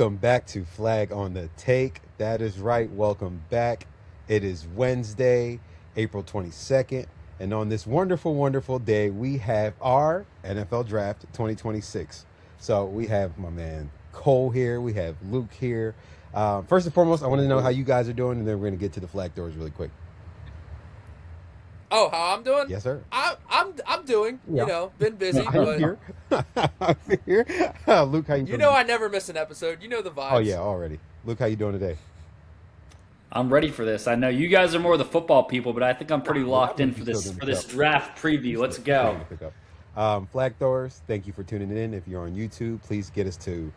Welcome back to Flag on the Take. That is right. Welcome back. It is Wednesday, April 22nd. And on this wonderful, wonderful day, we have our NFL Draft 2026. So we have my man Cole here. We have Luke here. First and foremost, I want to know how you guys are doing, and then we're going to get to the flag throwers really quick. Oh, how I'm doing? Yes, sir. I'm doing. Yeah. You know, been busy, I'm but here. I'm here. Luke, how you doing? you know I never miss an episode. You know the vibes. Oh, yeah, already. Luke, how you doing today? I'm ready for this. I know you guys are more the football people, but I think I'm pretty locked in for this draft preview. Let's go. Flag throwers, thank you for tuning in. If you're on YouTube, please get us to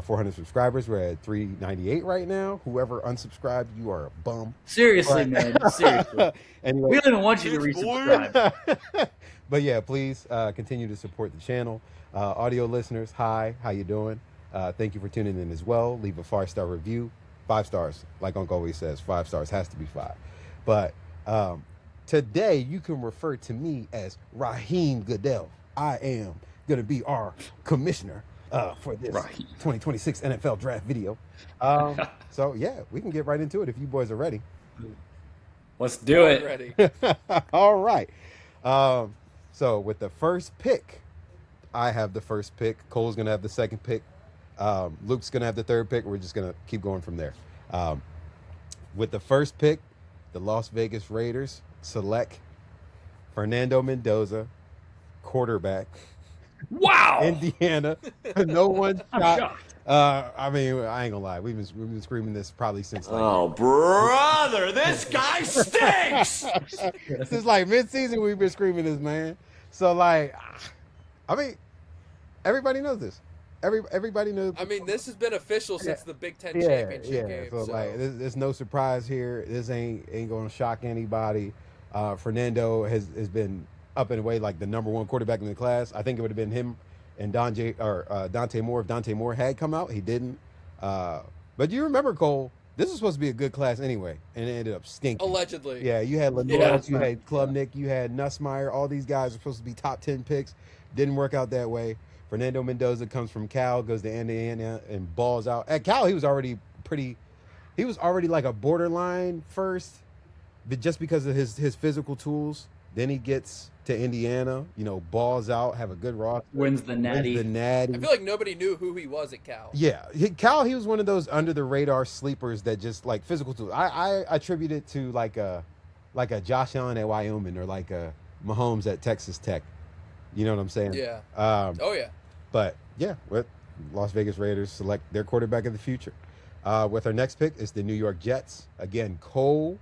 400 subscribers. We're at 398 right now. Whoever unsubscribed, you are a bum. Seriously, man. Seriously. Anyway, we don't even want you to resubscribe. But yeah, please continue to support the channel. Audio listeners, hi, how you doing? Thank you for tuning in as well. Leave a 5-star review. 5 stars, like Uncle always says. 5 stars has to be 5. But today you can refer to me as Raheem Goodell. I am going to be our commissioner for this 2026 NFL draft video. So yeah, we can get right into it if you boys are ready. Let's do it. Ready. All right. So with the first pick, I have the first pick. Cole's going to have the second pick. Luke's going to have the third pick. We're just going to keep going from there. With the first pick, the Las Vegas Raiders select Fernando Mendoza, quarterback. Wow. Indiana. No one I'm shot. shocked. I mean, I ain't gonna lie. We've been screaming this probably since like, Oh, brother, this guy stinks! since like mid-season. We've been screaming this, man. So like, I mean, everybody knows this. Everybody knows. I mean, this has been official since the Big Ten championship game. So like, there's no surprise here. This ain't gonna shock anybody. Fernando has been up and away like the number one quarterback in the class. I think it would have been him and Dante Moore if Dante Moore had come out. He didn't. But you remember, Cole, this was supposed to be a good class anyway, and it ended up stinking. Allegedly. Yeah, you had Lenoir, you had Klubnik, you had Nussmeier. All these guys are supposed to be top 10 picks. Didn't work out that way. Fernando Mendoza comes from Cal, goes to Indiana, and balls out. At Cal, he was already like a borderline first, but just because of his physical tools. Then he gets to Indiana, balls out, have a good roster. Wins the natty. I feel like nobody knew who he was at Cal. Yeah, Cal, he was one of those under the radar sleepers that just like physical tools. I attribute it to like a Josh Allen at Wyoming or like a Mahomes at Texas Tech. You know what I'm saying? Yeah. Oh yeah. But yeah, with Las Vegas Raiders select their quarterback of the future. With our next pick is the New York Jets. Again, Cole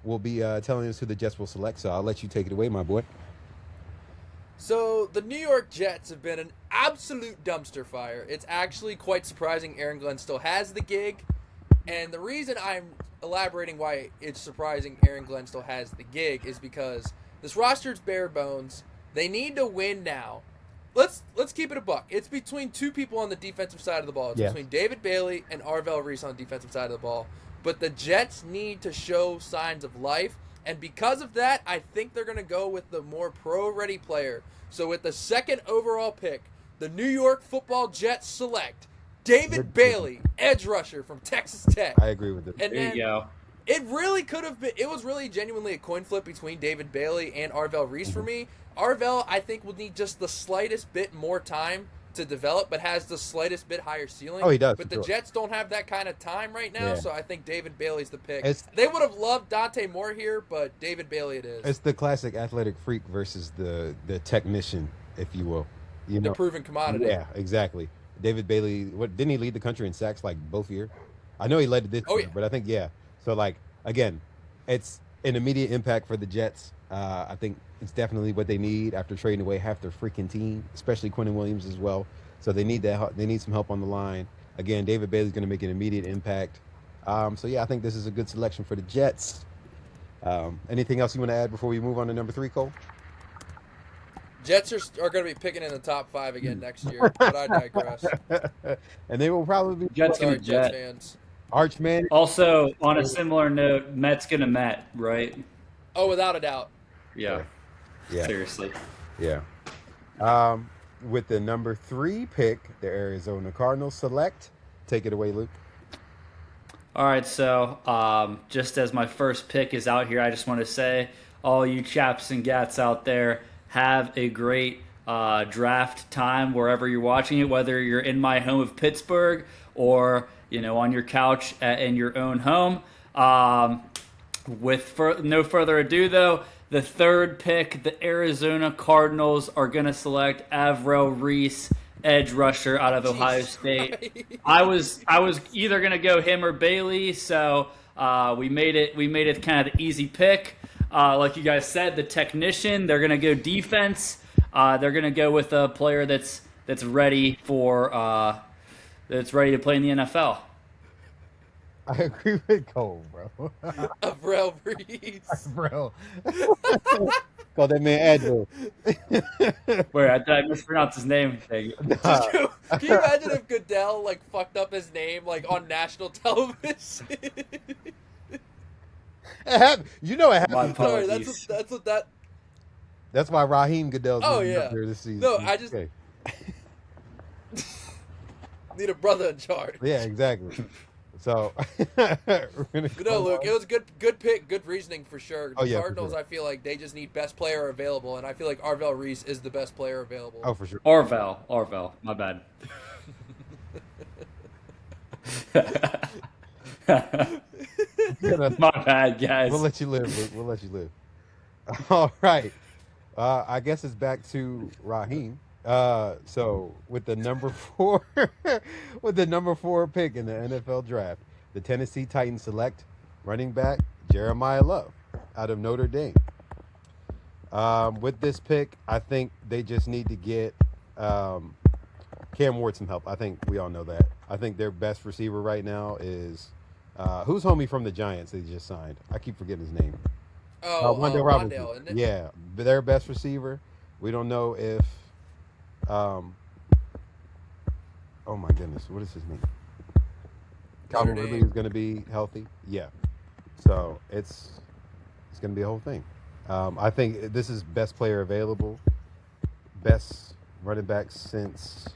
will be telling us who the Jets will select, so I'll let you take it away, my boy. So the New York Jets have been an absolute dumpster fire. It's actually quite surprising Aaron Glenn still has the gig. And the reason I'm elaborating why it's surprising Aaron Glenn still has the gig is because this roster's bare bones. They need to win now. Let's keep it a buck. It's between two people on the defensive side of the ball. It's between David Bailey and Arvell Reese on the defensive side of the ball. But the Jets need to show signs of life. And because of that, I think they're going to go with the more pro-ready player. So with the second overall pick, the New York Football Jets select David Bailey, edge rusher from Texas Tech. I agree with it. And There you go. It really could have been. It was really genuinely a coin flip between David Bailey and Arvell Reese for me. Arvell, I think, will need just the slightest bit more time to develop, but has the slightest bit higher ceiling. Oh, he does. But the Jets don't have that kind of time right now, so I think David Bailey's the pick. They would have loved Dante Moore here, but David Bailey it is. It's the classic athletic freak versus the technician, if you will. The proven commodity. Yeah, exactly. David Bailey, didn't he lead the country in sacks like both years? I know he led this year, but I think, So, like, again, it's an immediate impact for the Jets. I think it's definitely what they need after trading away half their freaking team, especially Quinnen Williams as well. So they need that. They need some help on the line. Again, David Bailey's going to make an immediate impact. So, yeah, I think this is a good selection for the Jets. Anything else you want to add before we move on to number 3, Cole? Jets are going to be picking in the top 5 again next year, but I digress. And they will probably be Jets fans. Archman. Also, on a similar note, Met's gonna Met, right? Oh, without a doubt. Yeah. Seriously. Yeah. With the number 3 pick, the Arizona Cardinals select Take it away, Luke. All right, so just as my first pick is out here, I just want to say, all you chaps and gats out there, have a great draft time wherever you're watching it, whether you're in my home of Pittsburgh or on your couch in your own home. With no further ado, though, the third pick, the Arizona Cardinals are going to select Avril Reese, edge rusher out of Ohio State. I was either gonna go him or Bailey, so we made it kind of the easy pick. Like you guys said, the technician. They're gonna go defense. They're gonna go with a player that's ready to play in the NFL. I agree with Cole, bro. Avril Reese. Bro. Call that man Advil. Wait, I mispronounced his name. Can you imagine if Goodell fucked up his name on national television? You know it happened. Sorry, That's why Raheem Goodell's up there this season. No, I just need a brother in charge. Yeah, exactly. So, Luke, it was good pick, good reasoning for sure. The Cardinals, for sure. I feel like they just need best player available, and I feel like Avril Reese is the best player available. Oh, for sure. Arvel, my bad. My bad, guys. We'll let you live, Luke. We'll let you live. All right. I guess it's back to Raheem. So with the number 4 pick in the NFL draft, the Tennessee Titans select running back Jeremiah Love out of Notre Dame. With this pick, I think they just need to get Cam Ward some help. I think we all know that. I think their best receiver right now is who's homie from the Giants they just signed. I keep forgetting his name. Wandale Robinson. Robinson, isn't it? Yeah, their best receiver. We don't know if oh my goodness, what is his name? Calvin Ridley is going to be healthy. Yeah, so it's going to be a whole thing. I think this is best player available, best running back since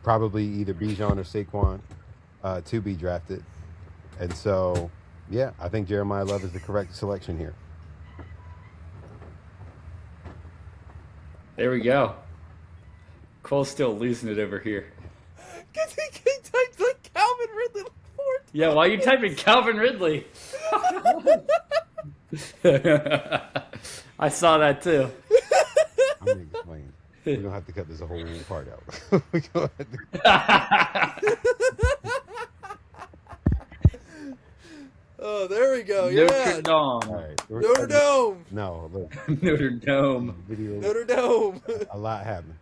probably either Bijan or Saquon to be drafted, and so yeah, I think Jeremiah Love is the correct selection here. There we go. Cole's still losing it over here. Because he typed Calvin Ridley 4 times. Yeah, why are you typing Calvin Ridley? I saw that too. I'm going to explain. We don't have to cut this whole part out. We don't have to... Oh, there we go. Notre Yeah. Dame. All right. Notre Dame. No, look. Notre Dame. Video, Notre Dame. a lot happened.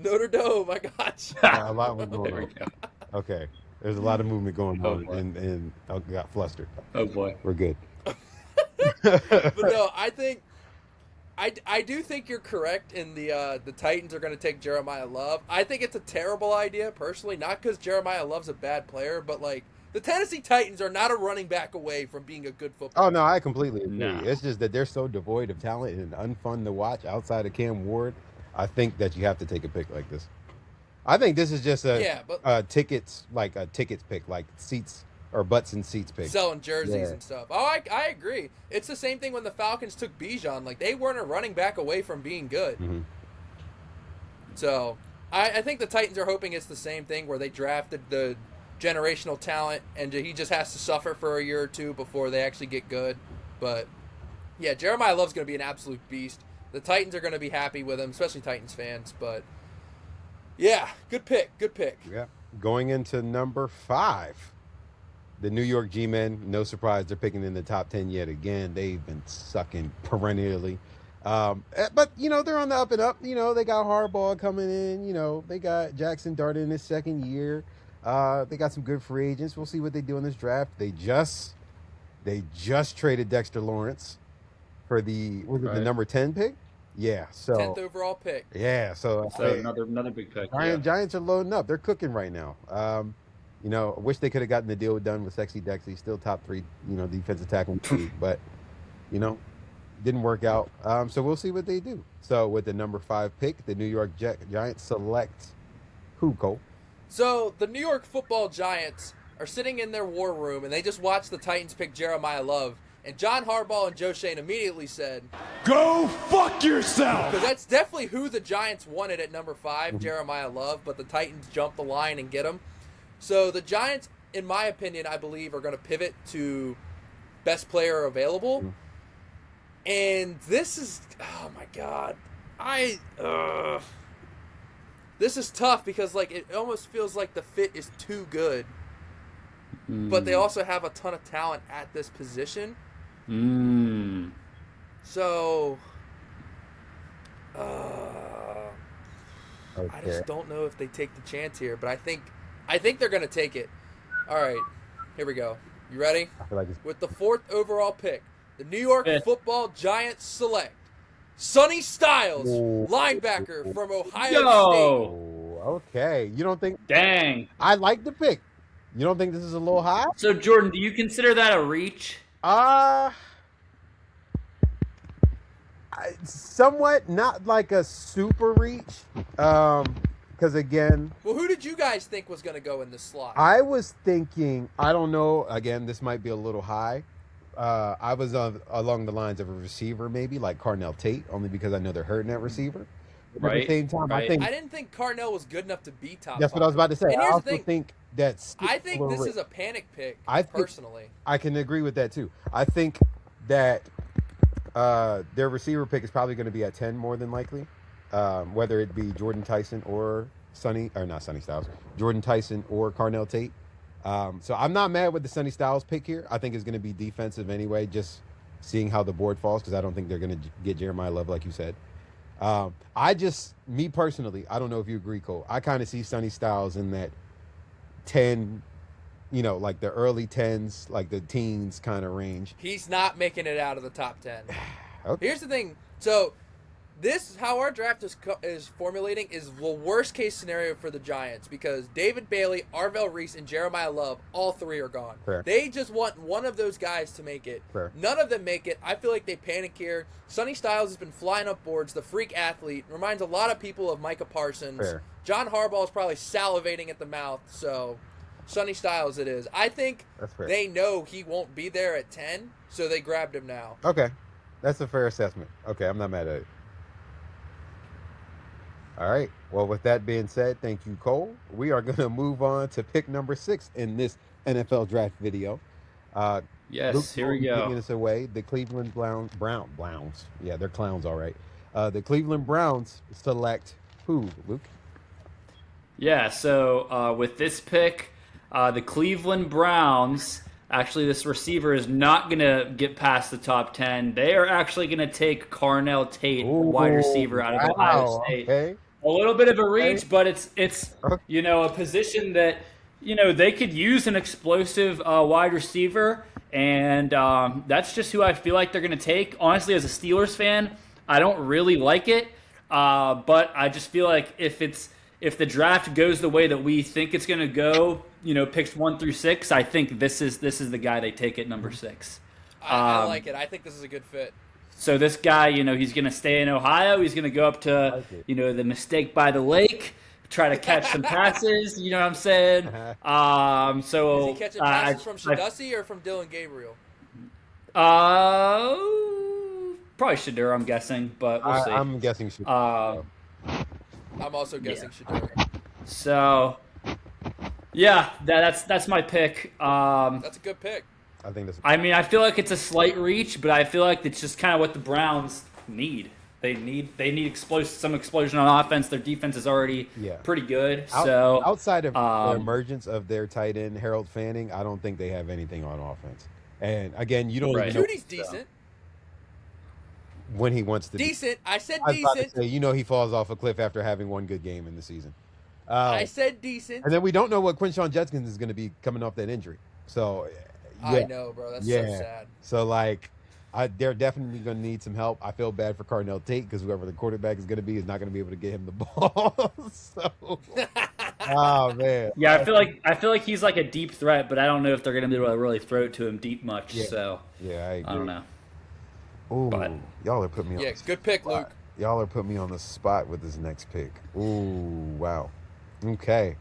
Notre Dame. I got you. A lot was going on. Okay. There's a lot of movement going on, and I got flustered. Oh, boy. We're good. But no, I think I do think you're correct in the Titans are going to take Jeremiah Love. I think it's a terrible idea personally, not because Jeremiah Love's a bad player, but the Tennessee Titans are not a running back away from being a good football team. Oh no, I completely agree. No. It's just that they're so devoid of talent and unfun to watch outside of Cam Ward. I think that you have to take a pick like this. I think this is just a tickets pick, like seats or butts and seats pick. Selling jerseys and stuff. Oh, I agree. It's the same thing when the Falcons took Bijan. They weren't a running back away from being good. Mm-hmm. So I think the Titans are hoping it's the same thing where they drafted the generational talent and he just has to suffer for a year or two before they actually get good. But yeah, Jeremiah Love's going to be an absolute beast. The Titans are going to be happy with him, especially Titans fans. But yeah, good pick. Yeah. Going into number 5, the New York G-Men. No surprise, they're picking in the top 10 yet again. They've been sucking perennially. But, they're on the up and up. They got Harbaugh coming in. They got Jackson Dart in his second year. They got some good free agents. We'll see what they do in this draft. They just traded Dexter Lawrence for the number 10 pick. Yeah, so 10th overall pick. Yeah, so another big pick. Giants are loading up. They're cooking right now. I wish they could have gotten the deal done with Sexy Dexy. Still top 3, defensive tackle in the league, but didn't work out. So we'll see what they do. So with the number 5 pick, the New York Giants select who, Cole? So the New York Football Giants are sitting in their war room, and they just watched the Titans pick Jeremiah Love. And John Harbaugh and Joe Schoen immediately said, Go fuck yourself! because that's definitely who the Giants wanted at number 5, Jeremiah Love, but the Titans jumped the line and get him. So the Giants, in my opinion, I believe, are going to pivot to best player available. And this is, oh my God, this is tough because like it almost feels like the fit is too good, but they also have a ton of talent at this position. So, Okay. I just don't know if they take the chance here, but I think they're gonna take it. All right, here we go. You ready? I feel like it's With the 4th overall pick, the New York Football Giants select Sonny Stiles, linebacker from Ohio State. Oh, okay. You don't think? Dang. I like the pick. You don't think this is a little high? So, Jordan, do you consider that a reach? Somewhat, not like a super reach. Because again, well, who did you guys think was going to go in this slot? I was thinking, I don't know. Again, this might be a little high. I was along the lines of a receiver, maybe like Carnell Tate, only because I know they're hurting that receiver. But at the same time, I didn't think Carnell was good enough to be top. That's what I was about to say. And I here's also the thing. think that's. I think this is a panic pick. Personally, I can agree with that too. I think that their receiver pick is probably going to be at 10 more than likely, whether it be Jordan Tyson or not Sonny Stiles, Jordan Tyson or Carnell Tate. So I'm not mad with the Sonny Stiles pick here. I think it's going to be defensive anyway, just seeing how the board falls, because I don't think they're going to get Jeremiah Love like you said. Me personally, I don't know if you agree, Cole. I kind of see Sonny Stiles in that 10, like the early 10s, like the teens kind of range. He's not making it out of the top 10. Okay. Here's the thing. So this, how our draft is formulating, is the worst case scenario for the Giants because David Bailey, Arvell Reese, and Jeremiah Love, all 3 are gone. Fair. They just want one of those guys to make it. Fair. None of them make it. I feel like they panic here. Sonny Stiles has been flying up boards, the freak athlete, reminds a lot of people of Micah Parsons. Fair. John Harbaugh is probably salivating at the mouth, so Sonny Stiles it is. I think they know he won't be there at 10, so they grabbed him now. Okay. That's a fair assessment. Okay, I'm not mad at it. All right. Well, with that being said, thank you, Cole. We are going to move on to pick number 6 in this NFL draft video. Yes, Luke, here we go. Taking us away, the Cleveland Browns. Yeah, they're clowns, all right. The Cleveland Browns select who, Luke? Yeah, so with this pick, the Cleveland Browns, actually this receiver is not going to get past the top 10. They are actually going to take Carnell Tate, wide receiver out of Ohio State. Okay. A little bit of a reach, but it's a position that, they could use an explosive wide receiver, and that's just who I feel like they're going to take. Honestly, as a Steelers fan, I don't really like it, but I just feel like if the draft goes the way that we think it's going to go, picks 1 through 6, I think this is the guy they take at number 6. I like it. I think this is a good fit. So this guy, he's going to stay in Ohio. He's going to go up to, the Mistake by the Lake, try to catch some passes. You know what I'm saying? Is he catching passes from Shadussy or from Dylan Gabriel? Probably Shadur, I'm guessing, but we'll see. I'm guessing Shadur. I'm also guessing Shadur. So, yeah, that's my pick. That's a good pick. I feel like it's a slight reach, but I feel like it's just kind of what the Browns need. They need some explosion on offense. Their defense is already pretty good. So outside of the emergence of their tight end Harold Fanning, I don't think they have anything on offense. And again, you don't even know. Judy's decent. When he wants to decent. I said I was decent. about to say, he falls off a cliff after having one good game in the season. I said decent. And then we don't know what Quinshon Judkins is going to be coming off that injury. So I know, bro. That's so sad. So they're definitely going to need some help. I feel bad for Carnell Tate because whoever the quarterback is going to be is not going to be able to get him the ball. Oh man. Yeah, I feel like he's like a deep threat, but I don't know if they're going to be able to really throw it to him deep much. Yeah. So I don't know. Ooh, y'all are putting me on. Yeah, good pick, Luke. Y'all are putting me on the spot with this next pick. Ooh, wow. Okay.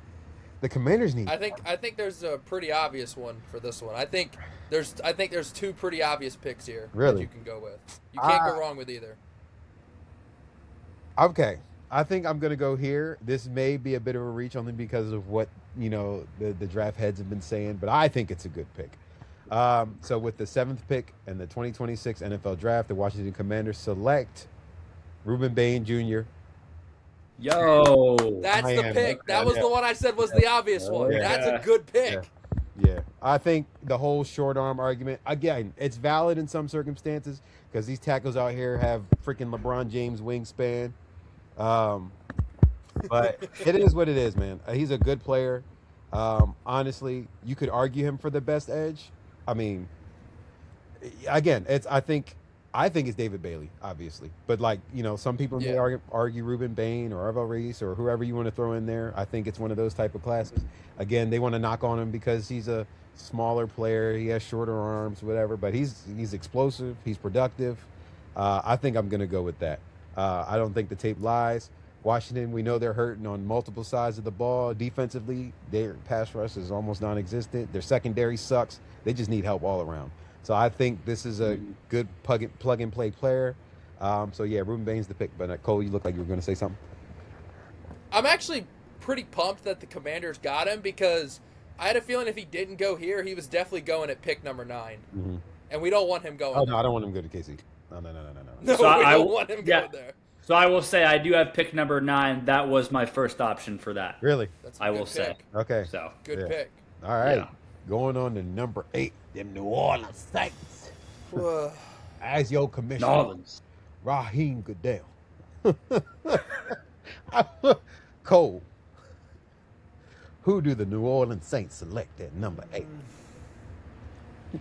The Commanders need. I think there's a pretty obvious one for this one. I think there's two pretty obvious picks here that you can go with. You can't go wrong with either. Okay. I think I'm going to go here. This may be a bit of a reach only because of what, the draft heads have been saying, but I think it's a good pick. So with the 7th pick in the 2026 NFL Draft, the Washington Commanders select Reuben Bain Jr. Yo. That's the pick. That was the one I said was the obvious one. Yeah. That's a good pick. Yeah. I think the whole short arm argument, again, it's valid in some circumstances because these tackles out here have freaking LeBron James wingspan. But it is what it is, man. He's a good player. Honestly, you could argue him for the best edge. I mean, again, I think it's David Bailey, obviously. But some people may argue Reuben Bain or Arvel Reese or whoever you want to throw in there. I think it's one of those type of classes. Again, they want to knock on him because he's a smaller player. He has shorter arms, whatever. But he's explosive. He's productive. I think I'm going to go with that. I don't think the tape lies. Washington, we know they're hurting on multiple sides of the ball. Defensively, their pass rush is almost non-existent. Their secondary sucks. They just need help all around. So I think this is a good plug-and-play player. Reuben Bain's the pick. But Cole, you look like you were going to say something. I'm actually pretty pumped that the Commanders got him because I had a feeling if he didn't go here, he was definitely going at pick number 9. Mm-hmm. And we don't want him going there. No, I don't want him to go to KC. No. No, so we don't want him going there. So I will say I do have pick number 9. That was my first option for that. Really? That's a good pick. Say. Okay. So good pick. All right. Going on to number 8, them New Orleans Saints. As your commissioner, Raheem Goodell. Cole, who do the New Orleans Saints select at number 8?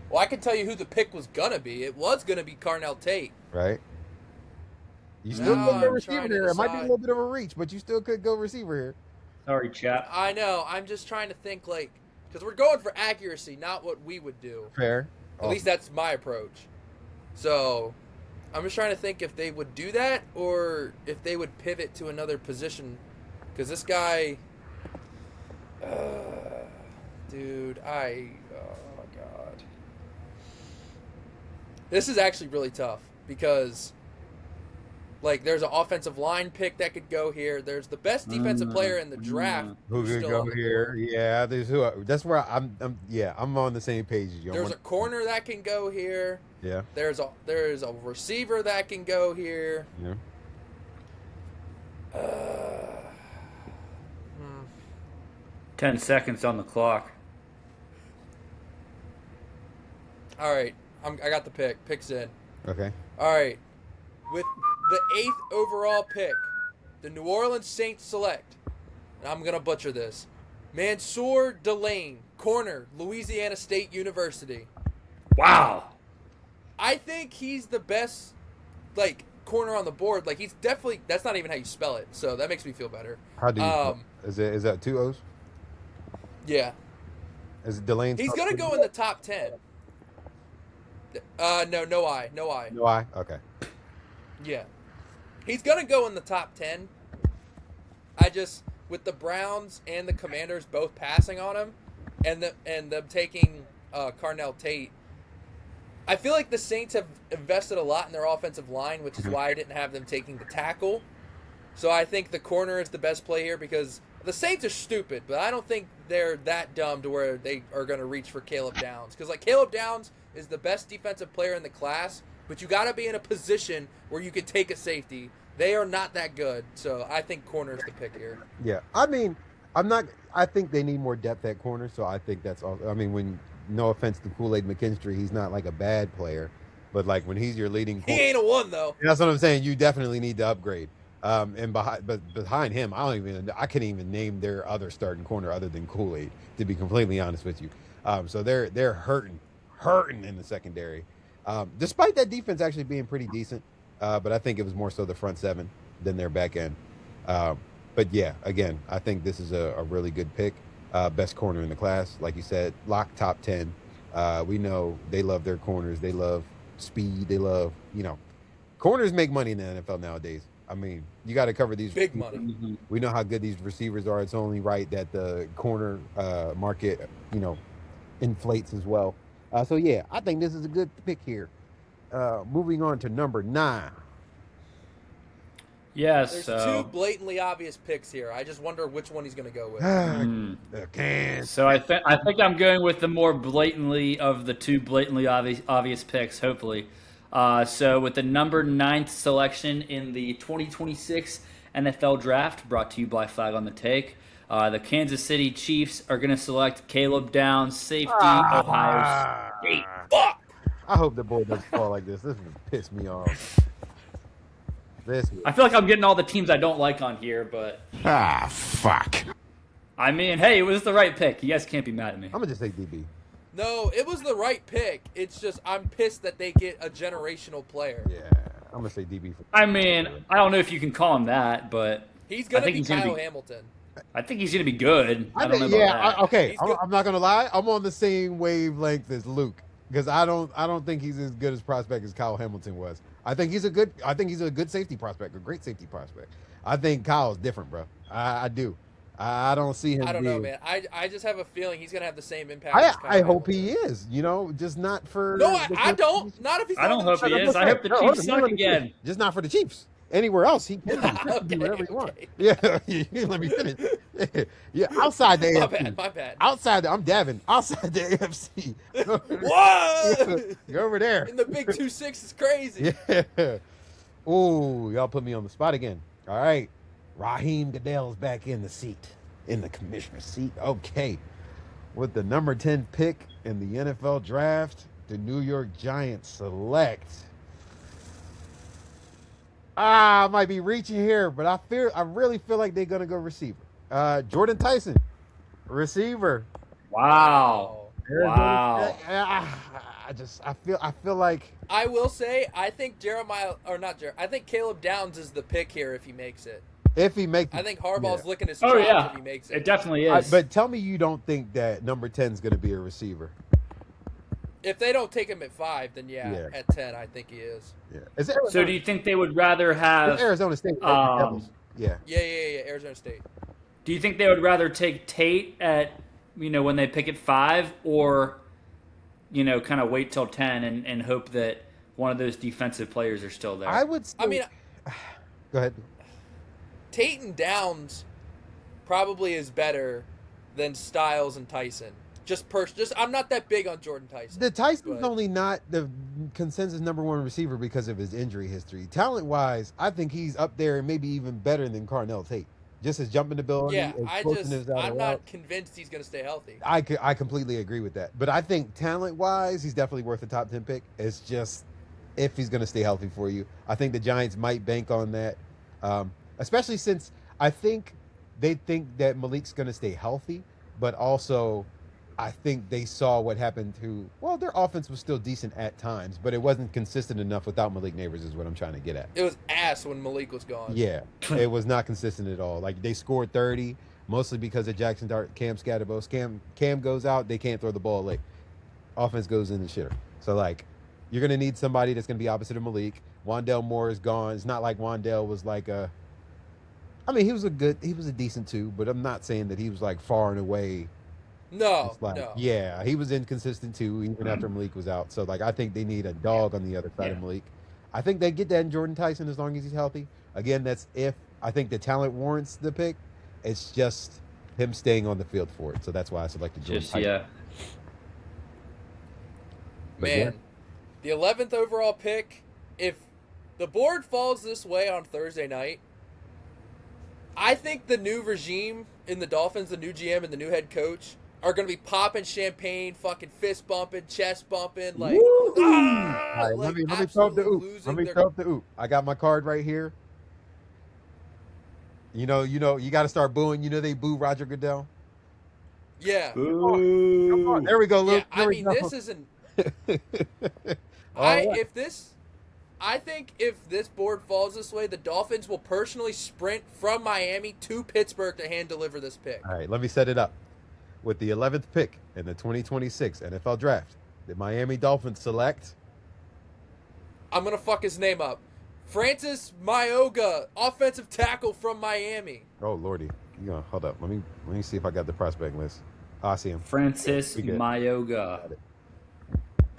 Well, I can tell you who the pick was going to be. It was going to be Carnell Tate. Right. You still could go receiver here. It might be a little bit of a reach, but you still could go receiver here. Sorry, chap. I know. I'm just trying to think because we're going for accuracy, not what we would do. Fair. At least that's my approach. So I'm just trying to think if they would do that or if they would pivot to another position. Because this guy, dude, oh my God. This is actually really tough because there's an offensive line pick that could go here. There's the best defensive player in the draft who could go here. Yeah, that's where I'm on the same page as you. There's a corner that can go here. Yeah. There's a receiver that can go here. Yeah. 10 seconds on the clock. All right, I got the pick. Pick's in. Okay. All right, with the 8th overall pick, the New Orleans Saints select, and I'm going to butcher this, Mansour Delane, corner, Louisiana State University. Wow. I think he's the best, corner on the board. He's definitely, that's not even how you spell it, so that makes me feel better. How do you, is that 2 O's? Yeah. Is it Delane? He's going to go in the top 10. No I. No I? Okay. Yeah. He's going to go in the top 10. With the Browns and the Commanders both passing on him and them taking Carnell Tate, I feel like the Saints have invested a lot in their offensive line, which is why I didn't have them taking the tackle. So I think the corner is the best play here because the Saints are stupid, but I don't think they're that dumb to where they are going to reach for Caleb Downs. Because Caleb Downs is the best defensive player in the class, but you got to be in a position where you can take a safety. They are not that good, so I think corner is the pick here. Yeah, I mean, I think they need more depth at corner, so I think that's all. I mean, no offense to Kool-Aid McKinstry, he's not a bad player, but when he's your leading, he ain't a one though. That's what I'm saying. You definitely need to upgrade. And behind him, I can't even name their other starting corner other than Kool-Aid, to be completely honest with you. So they're hurting in the secondary, despite that defense actually being pretty decent. But I think it was more so the front seven than their back end. But yeah, again, I think this is a really good pick. Best corner in the class, like you said, lock top 10. We know they love their corners. They love speed. They love, corners make money in the NFL nowadays. I mean, you got to cover these big receivers. money. We know how good these receivers are. It's only right that the corner market, inflates as well. So yeah, I think this is a good pick here. Moving on to number 9. Yes. There's two blatantly obvious picks here. I just wonder which one he's going to go with. So I think I'm going with the more blatantly of the two blatantly obvious picks. Hopefully, so with the number 9th selection in the 2026 NFL Draft, brought to you by Flag on the Take, the Kansas City Chiefs are going to select Caleb Downs, safety, Ohio State. Fuck! I hope the boy doesn't fall like this. This would piss me off. I feel like I'm getting all the teams I don't like on here, but fuck. I mean, hey, it was the right pick. You guys can't be mad at me. I'm gonna just say DB. No, it was the right pick. It's just I'm pissed that they get a generational player. Yeah, I'm gonna say DB. I mean, I don't know if you can call him that, but He's gonna be Kyle Hamilton. I think he's gonna be good. I don't know think, about that. okay. I'm not gonna lie. I'm on the same wavelength as Luke because I don't think he's as good as prospect as Kyle Hamilton was. I think he's a good safety prospect, a great safety prospect. I think Kyle's different, bro. I do. I don't see him. I don't know, man. I just have a feeling he's gonna have the same impact. I hope he is. Just not for. No, I don't. Not if he's. I don't hope he is. I hope the Chiefs suck again. Just not for the Chiefs. Anywhere else, he can do whatever he wants. Yeah, you let me finish. Yeah, outside the AFC. My bad. Outside, I'm Davin. Outside the AFC. What? Go over there. In the big 2-6 is crazy. Yeah. Ooh, y'all put me on the spot again. All right. Raheem Goodell's back in the seat, in the commissioner's seat. Okay. With the number 10 pick in the NFL Draft, the New York Giants select. I might be reaching here, but I really feel like they're gonna go receiver. Jordan Tyson, receiver. Wow. Wow. I feel like I will say I think I think Caleb Downs is the pick here if he makes it. If he makes it. I think Harbaugh's licking his chops if he makes it. It definitely is. But tell me you don't think that number 10 is going to be a receiver. If they don't take him at 5, then at 10 I think he is. Yeah. So do you think they would rather have Arizona State? Devils. Yeah. Yeah. Arizona State. Do you think they would rather take Tate at when they pick at 5, or kind of wait till 10 and hope that one of those defensive players are still there? I would. Still, go ahead. Tate and Downs probably is better than Stiles and Tyson. Just I'm not that big on Jordan Tyson. The Tyson's only not the consensus number 1 receiver because of his injury history. Talent-wise, I think he's up there and maybe even better than Carnell Tate. Just his jumping ability. Yeah, I'm not convinced he's going to stay healthy. I completely agree with that. But I think talent-wise, he's definitely worth a top 10 pick. It's just if he's going to stay healthy for you. I think the Giants might bank on that, especially since I think they think that Malik's going to stay healthy, but also I think they saw what happened to, their offense was still decent at times, but it wasn't consistent enough without Malik Neighbors is what I'm trying to get at. It was ass when Malik was gone. Yeah, it was not consistent at all. Like, they scored 30, mostly because of Jackson Dart, Cam Scatterboast. Cam goes out, they can't throw the ball late. Offense goes in the shitter. So, you're going to need somebody that's going to be opposite of Malik. Wandell Moore is gone. It's not like Wandell was he was a decent 2, but I'm not saying that he was, far and away. No. Yeah, he was inconsistent too, even after Malik was out. So, I think they need a dog on the other side of Malik. I think they get that in Jordan Tyson as long as he's healthy. Again, that's if I think the talent warrants the pick. It's just him staying on the field for it. So that's why I selected Jordan Tyson. Yeah. Man, the 11th overall pick, if the board falls this way on Thursday night, I think the new regime in the Dolphins, the new GM and the new head coach, are going to be popping champagne, fucking fist bumping, chest bumping, All right, let me throw up the oop. Let me throw up the oop. I got my card right here. You got to start booing. They boo Roger Goodell. Yeah. Come on. There we go, Luke. Yeah, this isn't. I think if this board falls this way, the Dolphins will personally sprint from Miami to Pittsburgh to hand deliver this pick. All right, let me set it up. With the 11th pick in the 2026 NFL Draft, the Miami Dolphins select. I'm going to fuck his name up. Francis Mayoga, offensive tackle from Miami. Oh lordy, hold up. Let me see if I got the prospect list. I see him. Francis Mayoga.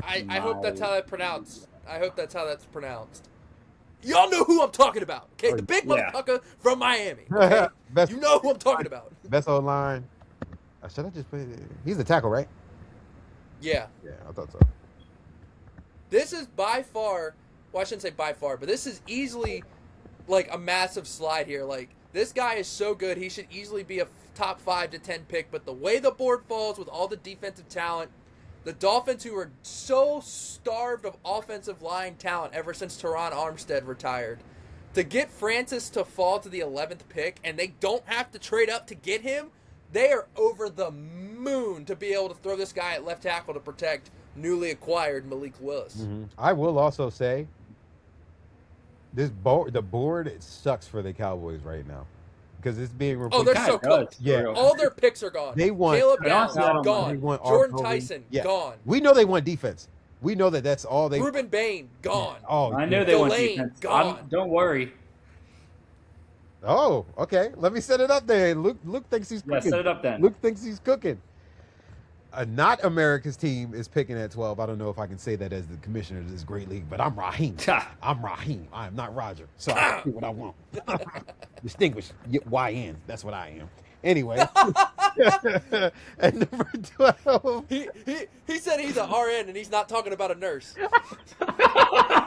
I hope that's how that's pronounced. I hope that's how that's pronounced. Y'all know who I'm talking about, okay? The big motherfucker from Miami. Okay? You know who I'm talking about. Best O-line. Should I just put it? He's the tackle, right? Yeah. Yeah, I thought so. This is by far, well, I shouldn't say by far, but this is easily like a massive slide here. Like, this guy is so good, he should easily be a top 5 to 10 pick, but the way the board falls with all the defensive talent, the Dolphins, who are so starved of offensive line talent ever since Teron Armstead retired, to get Francis to fall to the 11th pick, and they don't have to trade up to get him, they are over the moon to be able to throw this guy at left tackle to protect newly acquired Malik Willis. Mm-hmm. I will also say, the board, it sucks for the Cowboys right now. Because it's being replaced. Oh, they're so cooked. Yeah. All their picks are gone. They want Caleb Downs, gone. Want Jordan Tyson, gone. We know they want defense. We know that's all they. Ruben Bain, gone. Oh, I knew they want defense. Gone. Don't worry. Oh, okay. Let me set it up there. Luke thinks he's cooking. Yeah, set it up then. Luke thinks he's cooking. Not America's team is picking at 12. I don't know if I can say that as the commissioner of this great league, but I'm Raheem. I'm Raheem. I am not Roger. So I can do what I want. Distinguished YN. That's what I am. Anyway. At number 12. He said he's an RN and he's not talking about a nurse.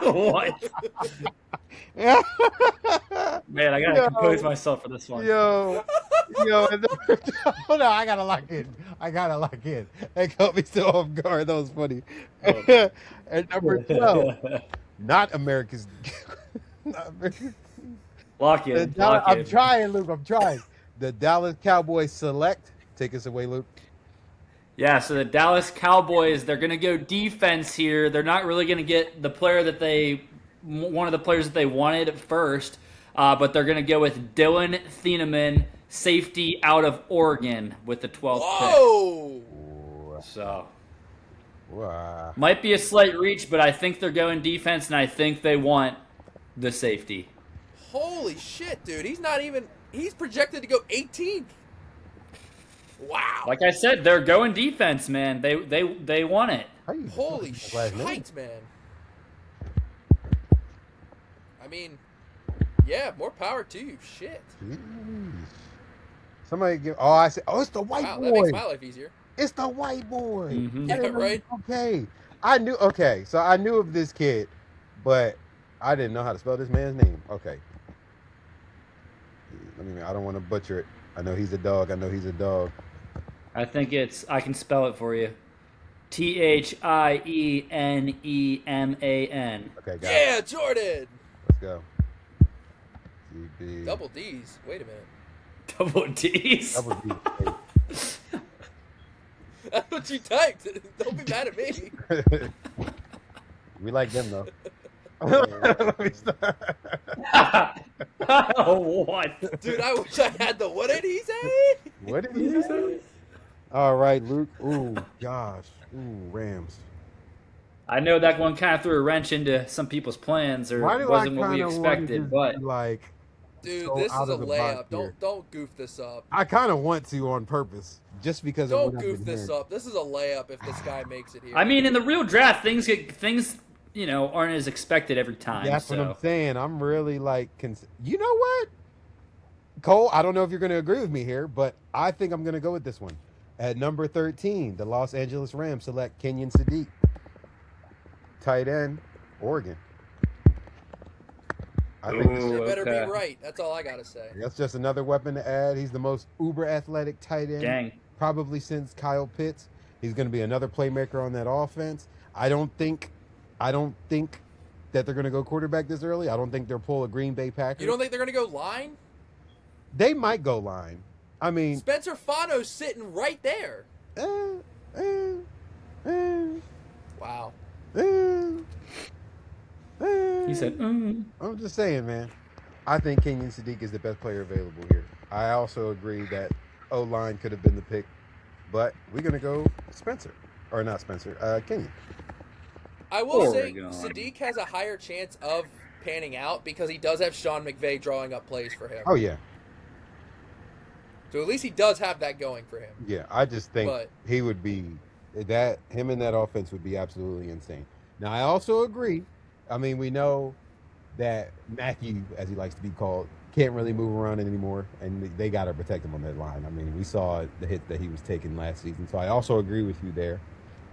What? Man, I gotta compose myself for this one. Hold on, I gotta lock in. That caught me so off guard. That was funny. At number 12, not America's. Lock in. I'm trying, Luke. I'm trying. The Dallas Cowboys select. Take us away, Luke. Yeah, so the Dallas Cowboys, they're going to go defense here. They're not really going to get one of the players that they wanted at first, but they're going to go with Dylan Thieneman, safety out of Oregon with the 12th pick. So, might be a slight reach, but I think they're going defense, and I think they want the safety. Holy shit, dude. He's projected to go 18th. Wow. Like I said, they're going defense, man. They want it. Holy shit, man. I mean, yeah, more power to you. Shit. Jeez. Somebody give. Oh, I said. Oh, it's the white boy. That makes my life easier. It's the white boy. Mm-hmm. Yeah, right. Okay. So I knew of this kid, but I didn't know how to spell this man's name. Okay. I don't want to butcher it. I know he's a dog. I think I can spell it for you. Thieneman. Okay, got it. Jordan. Let's go. CB. Double D's. Wait a minute. Double D's? Double D's. That's what you typed. Don't be mad at me. We like them, though. Let me start. What? Dude, I wish I had the what did he say? What did he say? All right, Luke. Ooh, gosh. Ooh, Rams. I know that one kind of threw a wrench into some people's plans, or wasn't what we expected. But dude, this is a layup. Don't goof this up. I kind of want to on purpose, just because. Don't goof this up. This is a layup if this guy makes it here. I mean, in the real draft, things aren't as expected every time. That's what I'm saying. I'm really you know what, Cole? I don't know if you're going to agree with me here, but I think I'm going to go with this one. At number 13, the Los Angeles Rams select Kenyon Sadiq, tight end, Oregon. I think you better be right. That's all I got to say. That's just another weapon to add. He's the most uber athletic tight end probably since Kyle Pitts. He's going to be another playmaker on that offense. I don't think that they're going to go quarterback this early. I don't think they'll pull a Green Bay Packers. You don't think they're going to go line? They might go line. I mean, Spencer Fano's sitting right there. Wow. He said, I'm just saying, man. I think Kenyon Sadiq is the best player available here. I also agree that O-line could have been the pick, but we're going to go Spencer. Or not Spencer, Kenyon. I will say Sadiq has a higher chance of panning out because he does have Sean McVay drawing up plays for him. Oh yeah. So at least he does have that going for him. Yeah, I just think he would be him and that offense would be absolutely insane. Now I also agree. I mean, we know that Matthew, as he likes to be called, can't really move around anymore, and they got to protect him on that line. I mean, we saw the hit that he was taking last season, so I also agree with you there.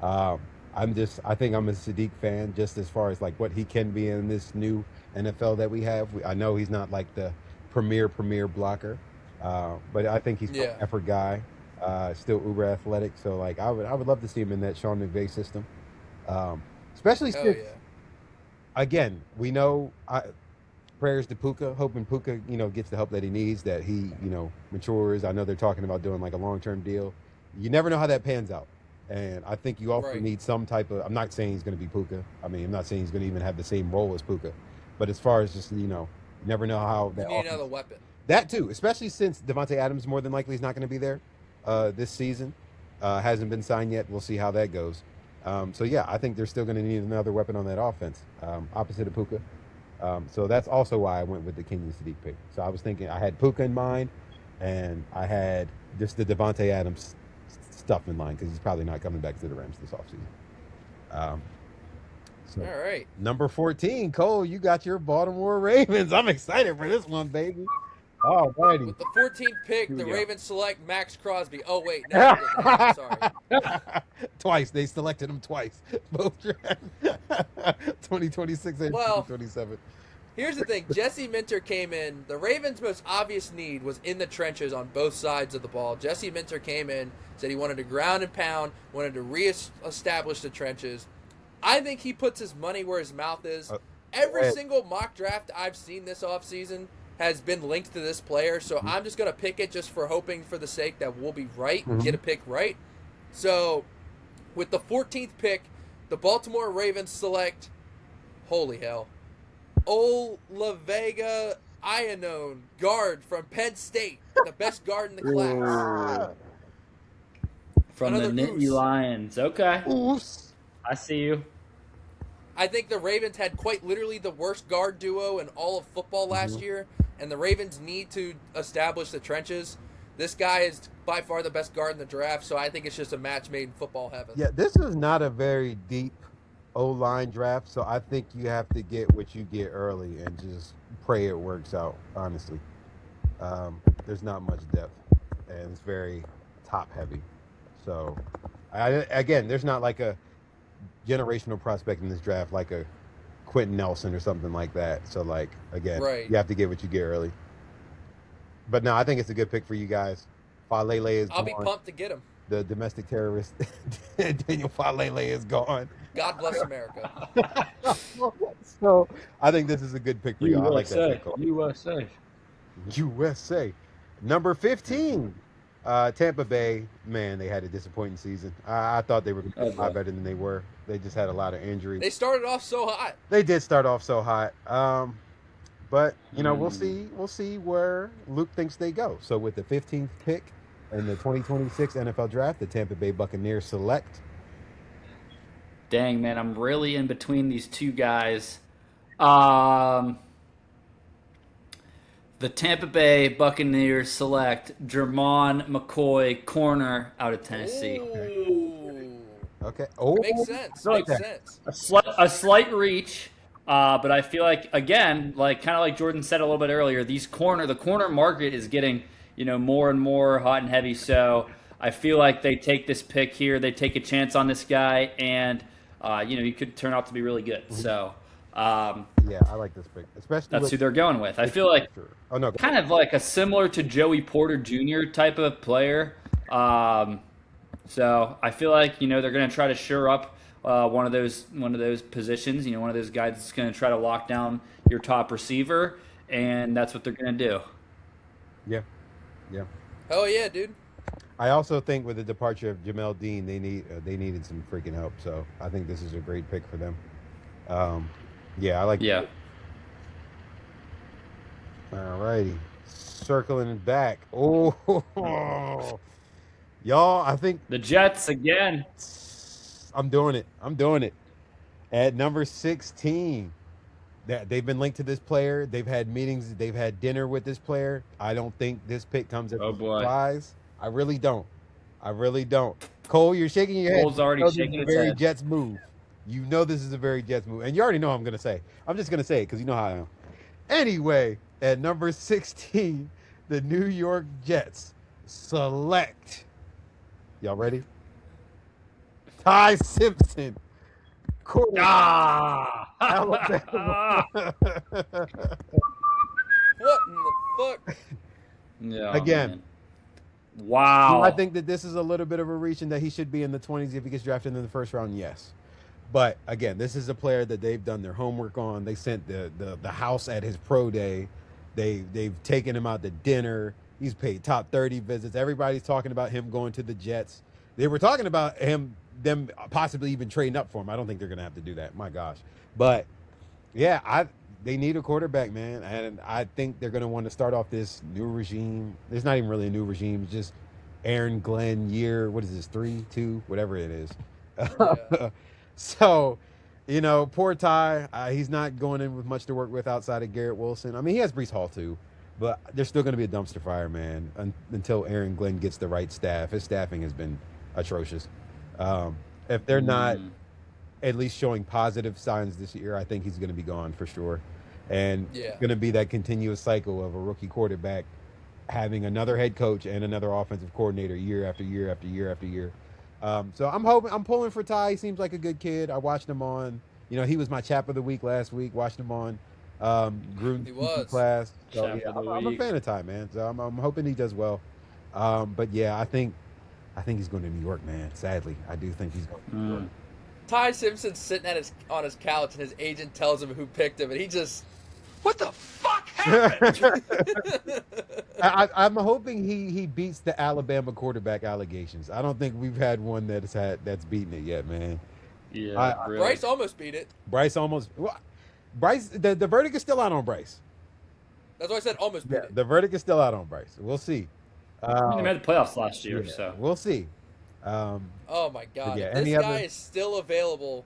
I think I'm a Sadiq fan just as far as like what he can be in this new NFL that we have. I know he's not like the premier blocker, but I think he's an effort guy, still uber athletic. So like I would love to see him in that Sean McVay system, especially since, again, we know prayers to Puka, hoping Puka gets the help that he needs, that he matures. I know they're talking about doing like a long-term deal. You never know how that pans out. And I think you also need some type of, I'm not saying he's going to be Puka. I mean, I'm not saying he's going to even have the same role as Puka. But as far as just, you never know how that. You need another weapon. That too, especially since Devontae Adams more than likely is not going to be there this season. Hasn't been signed yet. We'll see how that goes. So yeah, I think they're still going to need another weapon on that offense, opposite of Puka. So that's also why I went with the Kenyon Sadiq pick. So I was thinking, I had Puka in mind, and I had just the Devontae Adams stuff in mind because he's probably not coming back to the Rams this offseason. So, all right. Number 14, Cole, you got your Baltimore Ravens. I'm excited for this one, baby. Oh, righty. With the 14th pick, the Ravens select Max Crosby. Oh, wait. No, sorry. Twice. They selected him twice. Both 2026 and 2027. Here's the thing. Jesse Minter came in. The Ravens' most obvious need was in the trenches on both sides of the ball. Jesse Minter came in, said he wanted to ground and pound, wanted to reestablish the trenches. I think he puts his money where his mouth is. Every single mock draft I've seen this offseason has been linked to this player, so I'm just going to pick it just for hoping for the sake that we'll be right, get a pick right. So, with the 14th pick, the Baltimore Ravens select, holy hell, Olavega Iannone, guard from Penn State, the best guard in the class. From the Nittany Lions. Okay. Oos. I see you. I think the Ravens had quite literally the worst guard duo in all of football last year, and the Ravens need to establish the trenches. This guy is by far the best guard in the draft, so I think it's just a match made in football heaven. Yeah, this is not a very deep O-line draft, so I think you have to get what you get early and just pray it works out, honestly. There's not much depth, and it's very top-heavy. So, again, there's not like a generational prospect in this draft like a Quentin Nelson or something like that. So, like, again, you have to get what you get early. But no, I think it's a good pick for you guys. Falele is gone. I'll be pumped to get him. The domestic terrorist, Daniel Falele, is gone. God bless America. So, I think this is a good pick for you. I like that pick. USA. Number 15. Tampa Bay, man, they had a disappointing season. I thought they were going to be a lot better than they were. They just had a lot of injuries. They started off so hot. They did start off so hot. But, we'll see where Luke thinks they go. So with the 15th pick in the 2026 NFL Draft, the Tampa Bay Buccaneers select. Dang, man, I'm really in between these two guys. The Tampa Bay Buccaneers select Jermon McCoy, corner out of Tennessee. Okay. Makes sense. Makes sense. A slight reach, but I feel like, again, kind of like Jordan said a little bit earlier, the corner market is getting more and more hot and heavy. So I feel like they take this pick here, they take a chance on this guy, and he could turn out to be really good. So. Yeah, I like this pick, especially that's who they're going with. I feel like kind of like a similar to Joey Porter Jr. type of player. So I feel like they're going to try to shore up one of those positions. One of those guys that's going to try to lock down your top receiver, and that's what they're going to do. Yeah. Oh yeah, dude. I also think with the departure of Jamel Dean, they needed some freaking help. So I think this is a great pick for them. Yeah, I like. Yeah. All righty, circling back. Oh, y'all, I think the Jets again. I'm doing it. At number 16, They've been linked to this player. They've had meetings. They've had dinner with this player. I don't think this pick comes as a surprise. I really don't. Cole, you're shaking your head. Cole's already shaking his head. Jets move. You know this is a very Jets move. And you already know what I'm going to say. I'm just going to say it because you know how I am. Anyway, at number 16, the New York Jets select. Y'all ready? Ty Simpson. Alabama. What in the fuck? Yeah. Again. Man. Wow. I think that this is a little bit of a reach and that he should be in the 20s if he gets drafted in the first round, yes. But, again, this is a player that they've done their homework on. They sent the house at his pro day. They've taken him out to dinner. He's paid top 30 visits. Everybody's talking about him going to the Jets. They were talking about them possibly even trading up for him. I don't think they're going to have to do that. My gosh. But, yeah, they need a quarterback, man. And I think they're going to want to start off this new regime. It's not even really a new regime. It's just Aaron Glenn year. What is this, 3, 2, whatever it is. Yeah. So, you know, poor Ty. He's not going in with much to work with outside of Garrett Wilson. I mean, he has Breece Hall, too. But there's still going to be a dumpster fire, man, until Aaron Glenn gets the right staff. His staffing has been atrocious. If they're not at least showing positive signs this year, I think he's going to be gone for sure. And it's going to be that continuous cycle of a rookie quarterback having another head coach and another offensive coordinator year after year after year after year. So I'm pulling for Ty. He seems like a good kid. I watched him on, he was my chap of the week last week. Watched him on Gruden class. So yeah, I'm a fan of Ty, man. So I'm hoping he does well. But yeah, I think he's going to New York, man. Sadly, I do think he's going to New York. Ty Simpson's sitting on his couch, and his agent tells him who picked him, and he just, what the fuck happened? I'm hoping he beats the Alabama quarterback allegations. I don't think we've had one that's beaten it yet, man. Yeah, really. Bryce almost beat it. Bryce, the verdict is still out on Bryce. That's why I said almost beat it. The verdict is still out on Bryce. We'll see. They made the playoffs last year, so we'll see. Oh my God! Yeah, if this guy is still available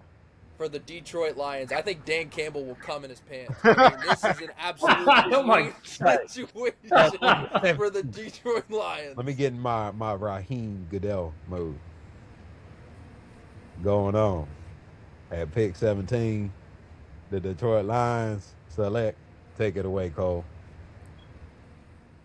for the Detroit Lions, I think Dan Campbell will come in his pants. I mean, this is an absolute situation for the Detroit Lions. Let me get in my Raheem Goodell mode. Going on at pick 17, the Detroit Lions select. Take it away, Cole.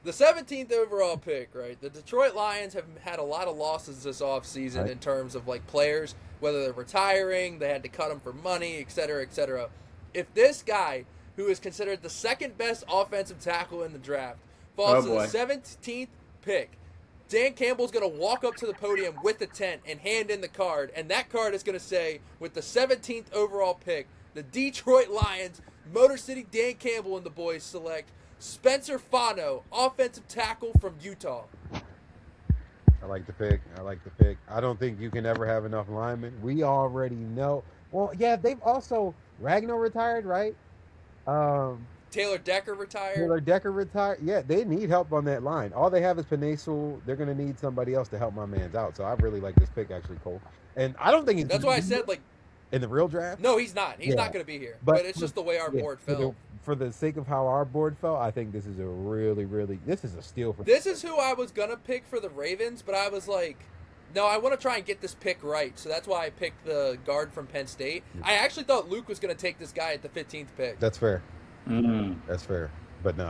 The 17th overall pick, right? The Detroit Lions have had a lot of losses this offseason in terms of like players, whether they're retiring, they had to cut them for money, et cetera, et cetera. If this guy, who is considered the second best offensive tackle in the draft, falls to the 17th pick, Dan Campbell's going to walk up to the podium with the tent and hand in the card, and that card is going to say, with the 17th overall pick, the Detroit Lions, Motor City Dan Campbell and the boys select Spencer Fano, offensive tackle from Utah. I like the pick. I don't think you can ever have enough linemen. We already know. Well, yeah, they've also Ragnar retired, right? Taylor Decker retired. Yeah, they need help on that line. All they have is Penasul. They're going to need somebody else to help my man's out. So I really like this pick, actually, Cole. And I don't think that's why I said, like, in the real draft. No, he's not. He's not going to be here. But it's just the way our board fell. For the sake of how our board fell, I think this is a really, this is a steal for. This is who I was gonna pick for the Ravens, but I was like, no, I want to try and get this pick right. So that's why I picked the guard from Penn State. I actually thought Luke was gonna take this guy at the 15th pick. That's fair. That's fair. But no,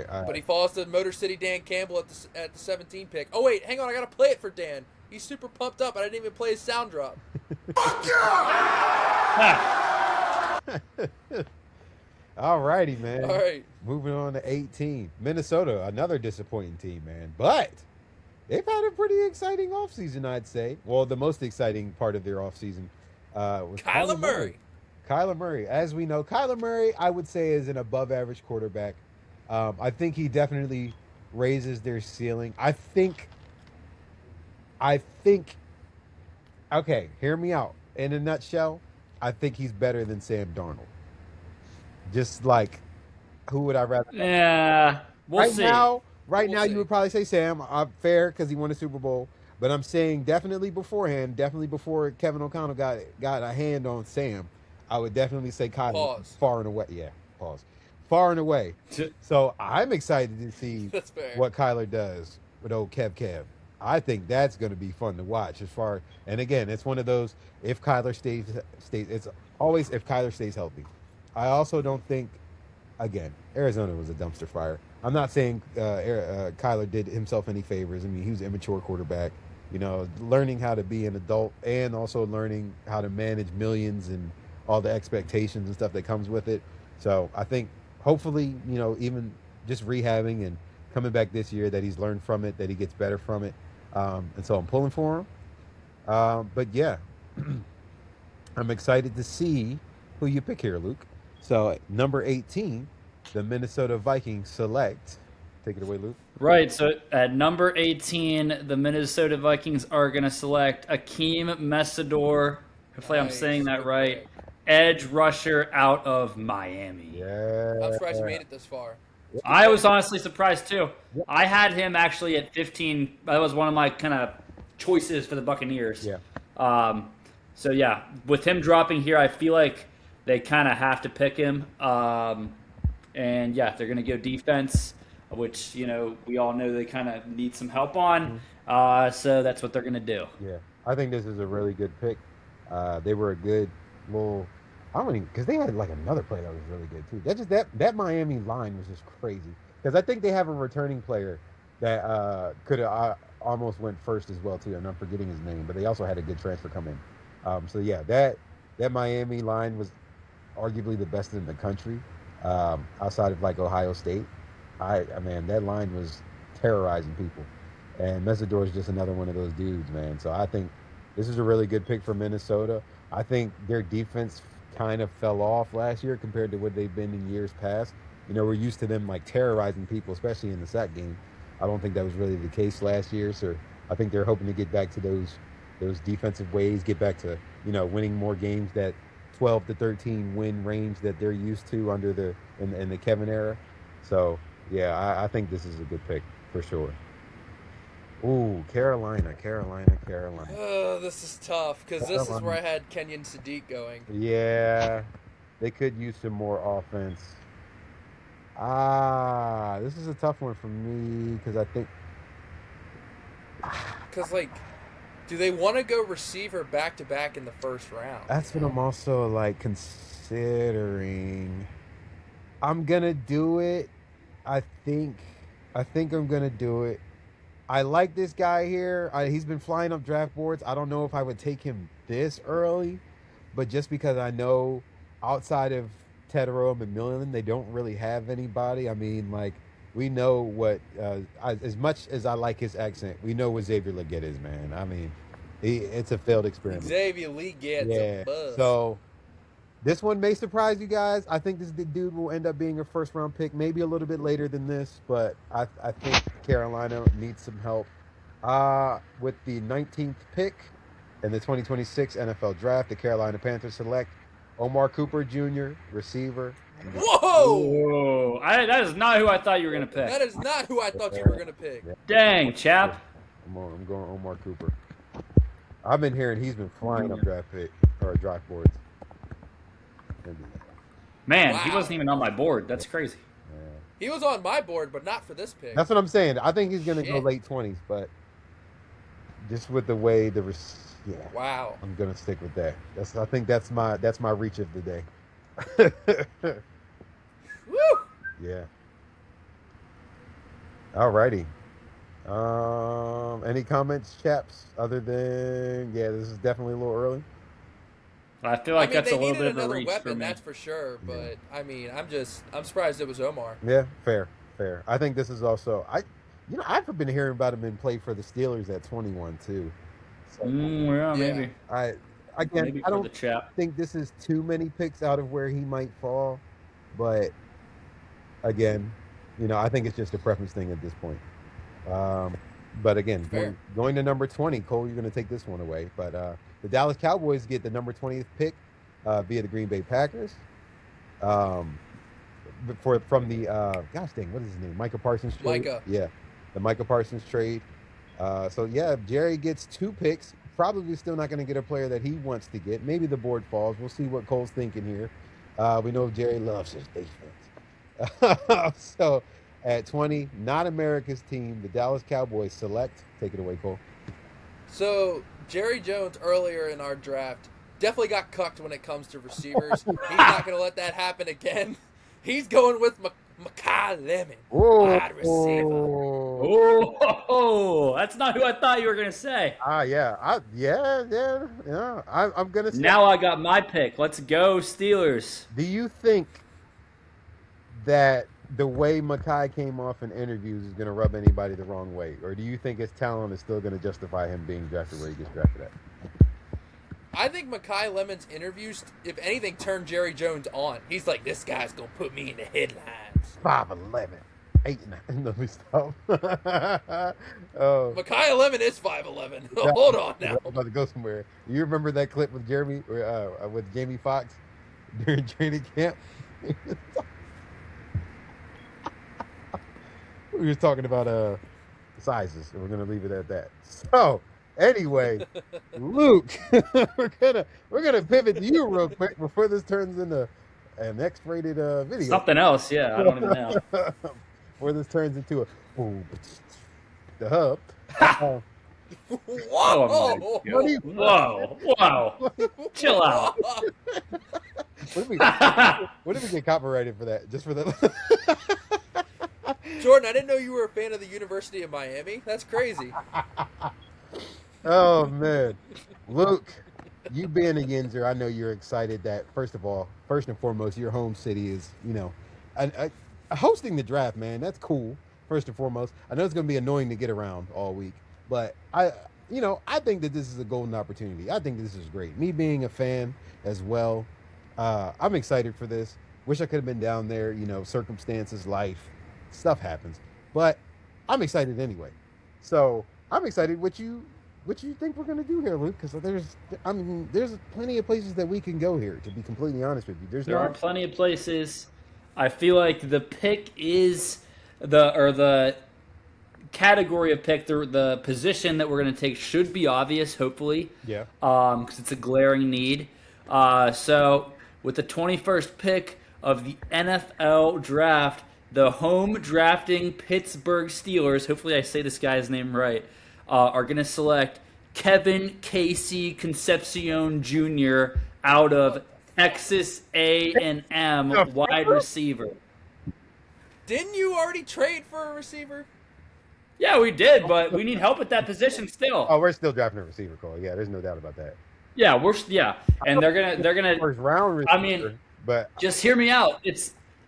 But he falls to Motor City Dan Campbell at the 17th pick. Oh wait, hang on, I gotta play it for Dan. He's super pumped up. I didn't even play his sound drop. Fuck yeah! All righty, man. All right. Moving on to 18. Minnesota, another disappointing team, man. But they've had a pretty exciting offseason, I'd say. Well, the most exciting part of their offseason was Kyler Murray. Kyler Murray. As we know, Kyler Murray, I would say, is an above-average quarterback. I think he definitely raises their ceiling. I think, okay, hear me out. In a nutshell, I think he's better than Sam Darnold. Just like, who would I rather? Yeah, we'll see. Right now, you would probably say Sam. Fair, because he won a Super Bowl. But I'm saying definitely before Kevin O'Connell got a hand on Sam. I would definitely say Kyler. Pause. Far and away. Yeah, pause. Far and away. So I'm excited to see That's fair. what Kyler does with old Kev. I think that's going to be fun to watch. And again, it's one of those. If Kyler stays, it's always if Kyler stays healthy. I also don't think. Again, Arizona was a dumpster fire. I'm not saying Kyler did himself any favors. I mean, he was an immature quarterback. Learning how to be an adult and also learning how to manage millions and all the expectations and stuff that comes with it. So I think hopefully, even just rehabbing and coming back this year, that he's learned from it, that he gets better from it. And so I'm pulling for him. But yeah, I'm excited to see who you pick here, Luke. So number 18, the Minnesota Vikings select. Take it away, Luke. Right. So at number 18, the Minnesota Vikings are going to select Akeem Messidor. Hopefully I'm saying that right. Edge rusher out of Miami. Yeah. I'm surprised you made it this far. I was honestly surprised too. I had him actually at 15. That was one of my kind of choices for the Buccaneers. Yeah. So yeah, with him dropping here, I feel like they kind of have to pick him. And yeah, they're going to go defense, which, we all know they kind of need some help on. So that's what they're going to do. Yeah. I think this is a really good pick. They were a good little, I don't even, because they had like another player that was really good too. That Miami line was just crazy. Because I think they have a returning player that could have almost went first as well too. And I'm forgetting his name, but they also had a good transfer come in. So yeah, that Miami line was arguably the best in the country, outside of like Ohio State. I mean, that line was terrorizing people, and Messidor is just another one of those dudes, man. So I think this is a really good pick for Minnesota. I think their defense kind of fell off last year compared to what they've been in years past. We're used to them like terrorizing people, especially in the sack game. I don't think that was really the case last year. So I think they're hoping to get back to those defensive ways, get back to winning more games, that 12 to 13 win range that they're used to under in the Kevin era. So yeah, I think this is a good pick for sure. Ooh, Carolina. Oh, this is tough because this is where I had Kenyon Sadiq going. Yeah, they could use some more offense. This is a tough one for me because I think do they want to go receiver back to back in the first round? That's what I'm also like considering. I'm gonna do it. I think I'm gonna do it. I like this guy here. He's been flying up draft boards. I don't know if I would take him this early, but just because I know outside of Tedero and McMillan, they don't really have anybody. I mean, like, we know what, as much as I like his accent, we know what Xavier Legette is, man. I mean, it's a failed experiment. Xavier Legette's a buzz. So this one may surprise you guys. I think this dude will end up being a first-round pick, maybe a little bit later than this, but I think Carolina needs some help. With the 19th pick in the 2026 NFL Draft, the Carolina Panthers select Omar Cooper Jr., receiver. Whoa! That is not who I thought you were going to pick. That is not who I thought you were going to pick. Dang, chap. I'm going Omar Cooper. I've been hearing he's been flying up draft boards. Man, wow. He wasn't even on my board. That's crazy. Yeah. He was on my board, but not for this pick. That's what I'm saying. I think he's going to go late 20s, but just with the way wow. I'm going to stick with that. I think that's my reach of the day. Woo! Yeah. Alrighty. Any comments, chaps? Other than this is definitely a little early. I feel like that's a little bit of a another reach weapon, for me. that's for sure. But I mean, I'm surprised it was Omar. Yeah, fair. I think this is also I've been hearing about him in play for the Steelers at 21 too. So, maybe. I don't think this is too many picks out of where he might fall, but again, I think it's just a preference thing at this point. But again, going to number 20, Cole, you're going to take this one away. But the Dallas Cowboys get the number 20th pick via the Green Bay Packers. From the gosh dang, what is his name? Micah Parsons trade. Micah. Yeah, the Micah Parsons trade. So yeah, Jerry gets 2 picks probably still not going to get a player that he wants to get. Maybe the board falls. We'll see what Cole's thinking here. We know Jerry loves his defense. So at 20, not America's team, the Dallas Cowboys select. Take it away, Cole. So Jerry Jones earlier in our draft definitely got cucked when it comes to receivers. He's not going to let that happen again. He's going with Makai Lemon, wide receiver. Oh, that's not who I thought you were going to say. Yeah. I'm going to say. Now I got my pick. Let's go, Steelers. Do you think that the way Makai came off in interviews is going to rub anybody the wrong way? Or do you think his talent is still going to justify him being drafted where he gets drafted at? I think Makai Lemon's interviews, if anything, turned Jerry Jones on. He's like, this guy's going to put me in the headlines. 5'11", 8'9". Let me stop. Makai Lemon is 5'11". Hold on now. I'm about to go somewhere. You remember that clip with Jamie Foxx during training camp? We were talking about sizes, and we're gonna leave it at that. So anyway, Luke, we're gonna pivot to you real quick before this turns into an X-rated video. Something else, yeah. I don't even know. Before this turns into the hub. Whoa! Whoa! Chill out. What if we get copyrighted for that? Just for that? Jordan, I didn't know you were a fan of the University of Miami. That's crazy. Oh, man. Luke, you being a Yinzer, I know you're excited that, first and foremost, your home city is, hosting the draft, man. That's cool, first and foremost. I know it's going to be annoying to get around all week, but I think that this is a golden opportunity. I think this is great. Me being a fan as well, I'm excited for this. Wish I could have been down there, circumstances, life. Stuff happens, but I'm excited anyway. So I'm excited what you think we're going to do here, Luke, because there's plenty of places that we can go here, to be completely honest with you. There are plenty of places. I feel like the pick is the category of pick, the position that we're going to take should be obvious, hopefully. Yeah. Because it's a glaring need. So with the 21st pick of the NFL draft, the home drafting Pittsburgh Steelers, hopefully I say this guy's name right, are going to select Kevin Casey Concepcion Jr. out of Texas A&M, wide receiver. Didn't you already trade for a receiver? Yeah, we did, but we need help at that position still. Oh, we're still drafting a receiver, Cole. Yeah, there's no doubt about that. Yeah, and they're gonna first round receiver. I mean, but just hear me out.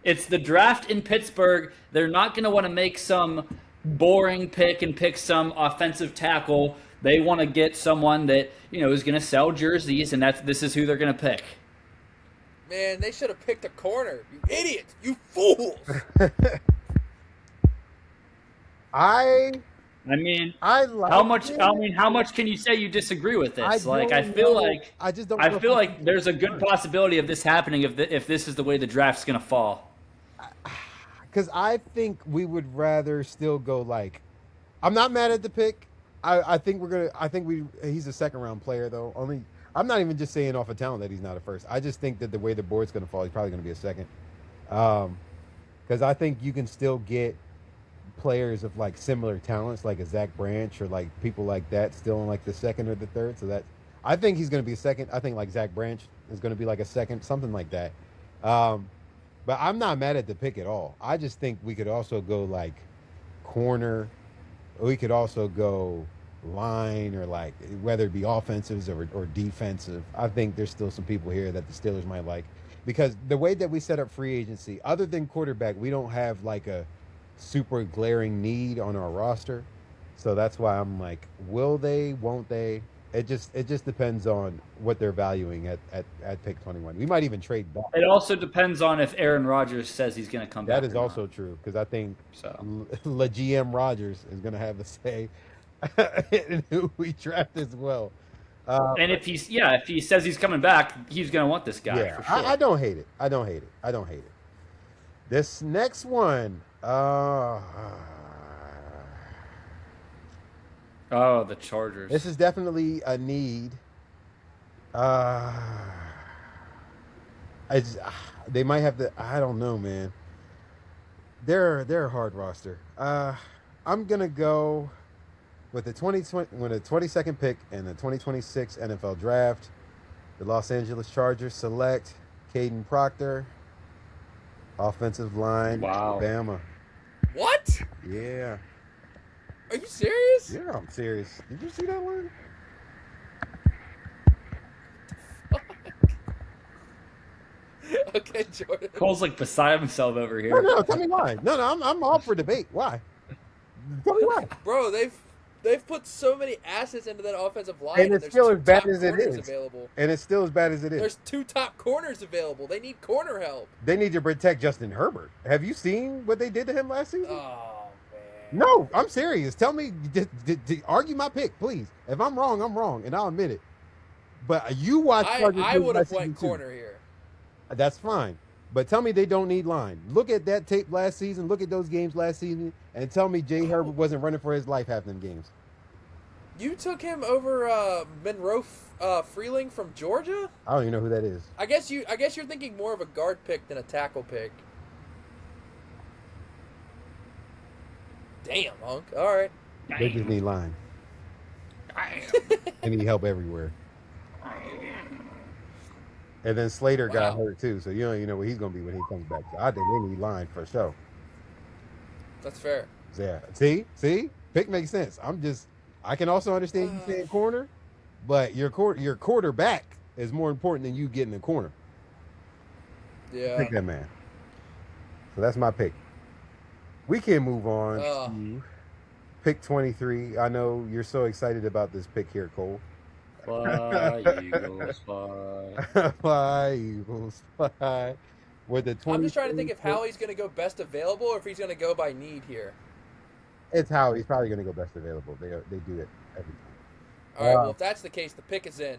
It's the draft in Pittsburgh. They're not going to want to make some boring pick and pick some offensive tackle. They want to get someone that, is going to sell jerseys, and this is who they're going to pick. Man, they should have picked a corner. You idiots. You fools. I mean, how much can you say you disagree with this? I feel like there's a good possibility of this happening if this is the way the draft's going to fall. Because I think we would rather still go I'm not mad at the pick. I think he's a second round player though. I'm not even just saying off of talent that he's not a first. I just think that the way the board's going to fall, he's probably going to be a second. Because I think you can still get players of similar talents like a Zach Branch or people like that still in the second or the third. So I think he's going to be a second. I think Zach Branch is going to be a second, something like that. But I'm not mad at the pick at all. I just think we could also go corner. We could also go line or whether it be offensives or defensive. I think there's still some people here that the Steelers might like, because the way that we set up free agency, other than quarterback, we don't have a super glaring need on our roster. So that's why I'm will they, won't they? It just depends on what they're valuing at pick 21. We might even trade back. It also depends on if Aaron Rodgers says he's going to come back. That is also true, because I think La GM Rodgers is going to have a say in who we draft as well. And if he says he's coming back, he's going to want this guy. Yeah, for sure. I don't hate it. This next one. Oh, the Chargers. This is definitely a need. They might have to. I don't know, man. They're a hard roster. I'm gonna go with the 2020 when the 22nd pick in the 2026 NFL Draft. The Los Angeles Chargers select Caden Proctor, offensive line, Wow. Alabama. What? Yeah. Are you serious? Yeah, I'm serious. Did you see that one? Okay, Jordan. Cole's like beside himself over here. No, tell me why. No, I'm all for debate. Why? Tell me why. Bro, they've put so many assets into that offensive line, And it's there's still two as bad top as it corners is. available. And it's still as bad as it is. There's 2 top corners available. They need corner help. They need to protect Justin Herbert. Have you seen what they did to him last season? Oh man. No, I'm serious. Tell me, argue my pick, please. If I'm wrong, and I'll admit it. But you watch. I would have went corner here. That's fine. But tell me they don't need line. Look at that tape last season. Look at those games last season, and tell me Jay Herbert wasn't running for his life half them games. You took him over Monroe Freeling from Georgia? I don't even know who that is. I guess you're thinking more of a guard pick than a tackle pick. Damn, Hunk. All right. They just need line. They need help everywhere. And then Slater got hurt too, so you don't even know what he's going to be when he comes back. So I think they need line for sure. That's fair. Yeah. See, pick makes sense. I can also understand you saying corner, but your quarterback is more important than you getting a corner. Yeah. Pick that man. So that's my pick. We can move on to pick 23. I know you're so excited about this pick here, Cole. Fly, Eagles, fly. Fly, Eagles, fly. With the I'm just trying to think if Howie's going to go best available or if he's going to go by need here. It's Howie. He's probably going to go best available. They do it every time. All right, well, if that's the case, the pick is in.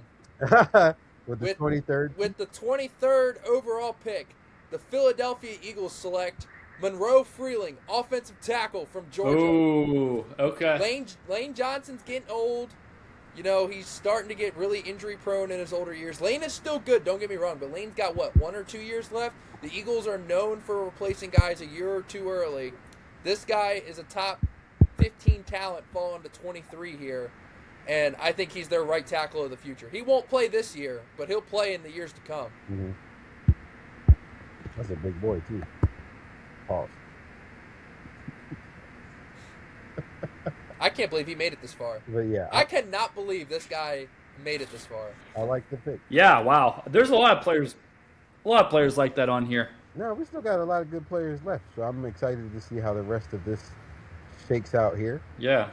With the 23rd? With the 23rd overall pick, the Philadelphia Eagles select Monroe Freeling, offensive tackle from Georgia. Ooh, okay. Lane Johnson's getting old. You know, he's starting to get really injury prone in his older years. Lane is still good, don't get me wrong, but Lane's got, 1 or 2 years left? The Eagles are known for replacing guys a year or two early. This guy is a top 15 talent falling to 23 here, and I think he's their right tackle of the future. He won't play this year, but he'll play in the years to come. Mm-hmm. That's a big boy, too. Pause. I can't believe he made it this far. But yeah, I cannot believe this guy made it this far. I like the pick. Yeah, wow. There's a lot of players like that on here. No, we still got a lot of good players left, so I'm excited to see how the rest of this shakes out here. Yeah.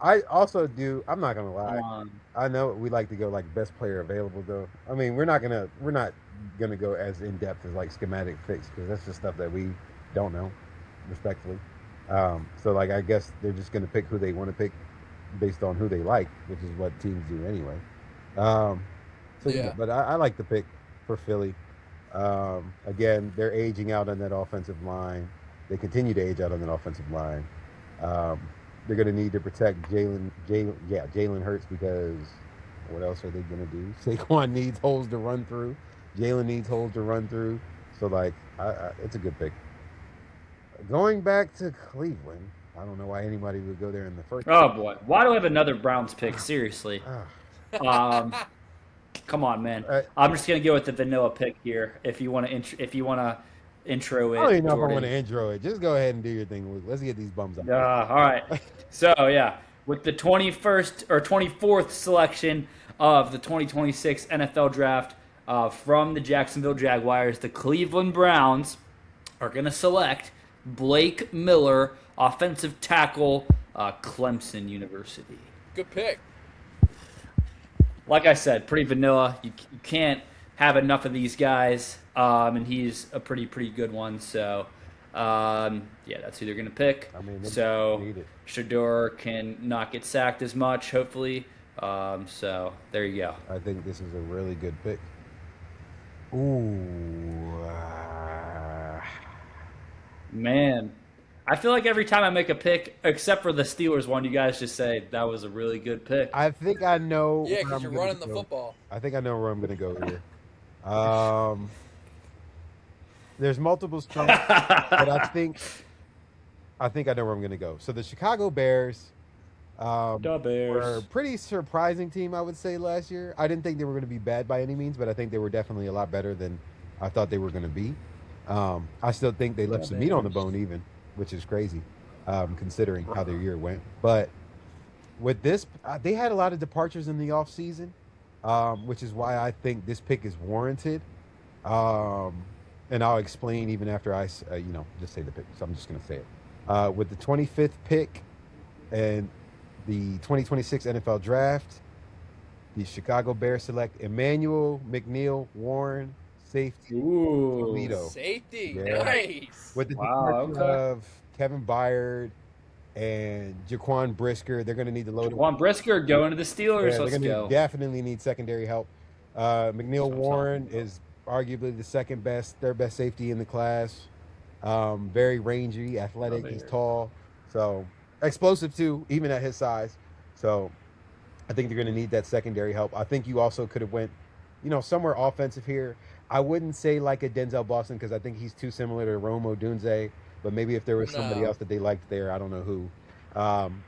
I also do. I'm not gonna lie. I know we like to go like best player available, though. I mean, we're not gonna go as in depth as like schematic picks because that's just stuff that we don't know, respectfully. So like I guess they're just gonna pick who they want to pick based on who they like, which is what teams do anyway. But I like the pick for Philly. Again, they're aging out on that offensive line. They continue to age out on that offensive line. They're going to need to protect Jalen Hurts because what else are they going to do? Saquon needs holes to run through. Jalen needs holes to run through. So, like, it's a good pick. Going back to Cleveland, I don't know why anybody would go there in the first. Oh, boy. Why do I have another Browns pick? Seriously. Come on, man. I'm just going to go with the vanilla pick here if you want to intro it. I don't even know Jordan. if I want to intro it. Just go ahead and do your thing. Let's get these bums out. All right. So, yeah, with the 21st or 24th selection of the 2026 NFL Draft from the Jacksonville Jaguars, the Cleveland Browns are going to select Blake Miller, offensive tackle, Clemson University. Good pick. Like I said, pretty vanilla. You can't have enough of these guys, and he's a pretty good one. So, that's who they're going to pick. I mean, so Shador can not get sacked as much, hopefully. So there you go. I think this is a really good pick. Ooh. Man, I feel like every time I make a pick, except for the Steelers one, you guys just say that was a really good pick. I think I know. Yeah, where because I'm you're gonna running the go. football. I think I know where I'm going to go here. There's multiple strengths, but I think I know where I'm going to go. So the Chicago Bears The were a Bears. pretty surprising team, I would say, last year. I didn't think they were going to be bad by any means, but I think they were definitely a lot better than I thought they were going to be. I still think they left some meat on the bone, even, which is crazy, considering how their year went. But with this, they had a lot of departures in the offseason, which is why I think this pick is warranted. And I'll explain even after I, just say the pick. So I'm just going to say it. With the 25th pick and the 2026 NFL Draft, the Chicago Bears select Emmanuel McNeil Warren, safety, Toledo. Safety, Yeah. nice. With the Wow, departure of Kevin Byard and Jaquan Brisker, they're going to need to load. Juan Brisker going to the Steelers. Yeah, Let's they're go. going to definitely need secondary help. McNeil Warren is arguably the third best safety in the class. Very rangy, athletic. He's tall, so explosive too, even at his size. So I think they're going to need that secondary help. I think you also could have went, somewhere offensive here. I wouldn't say like a Denzel Boston because I think he's too similar to Rome Odunze. But maybe if there was somebody else that they liked there, I don't know who.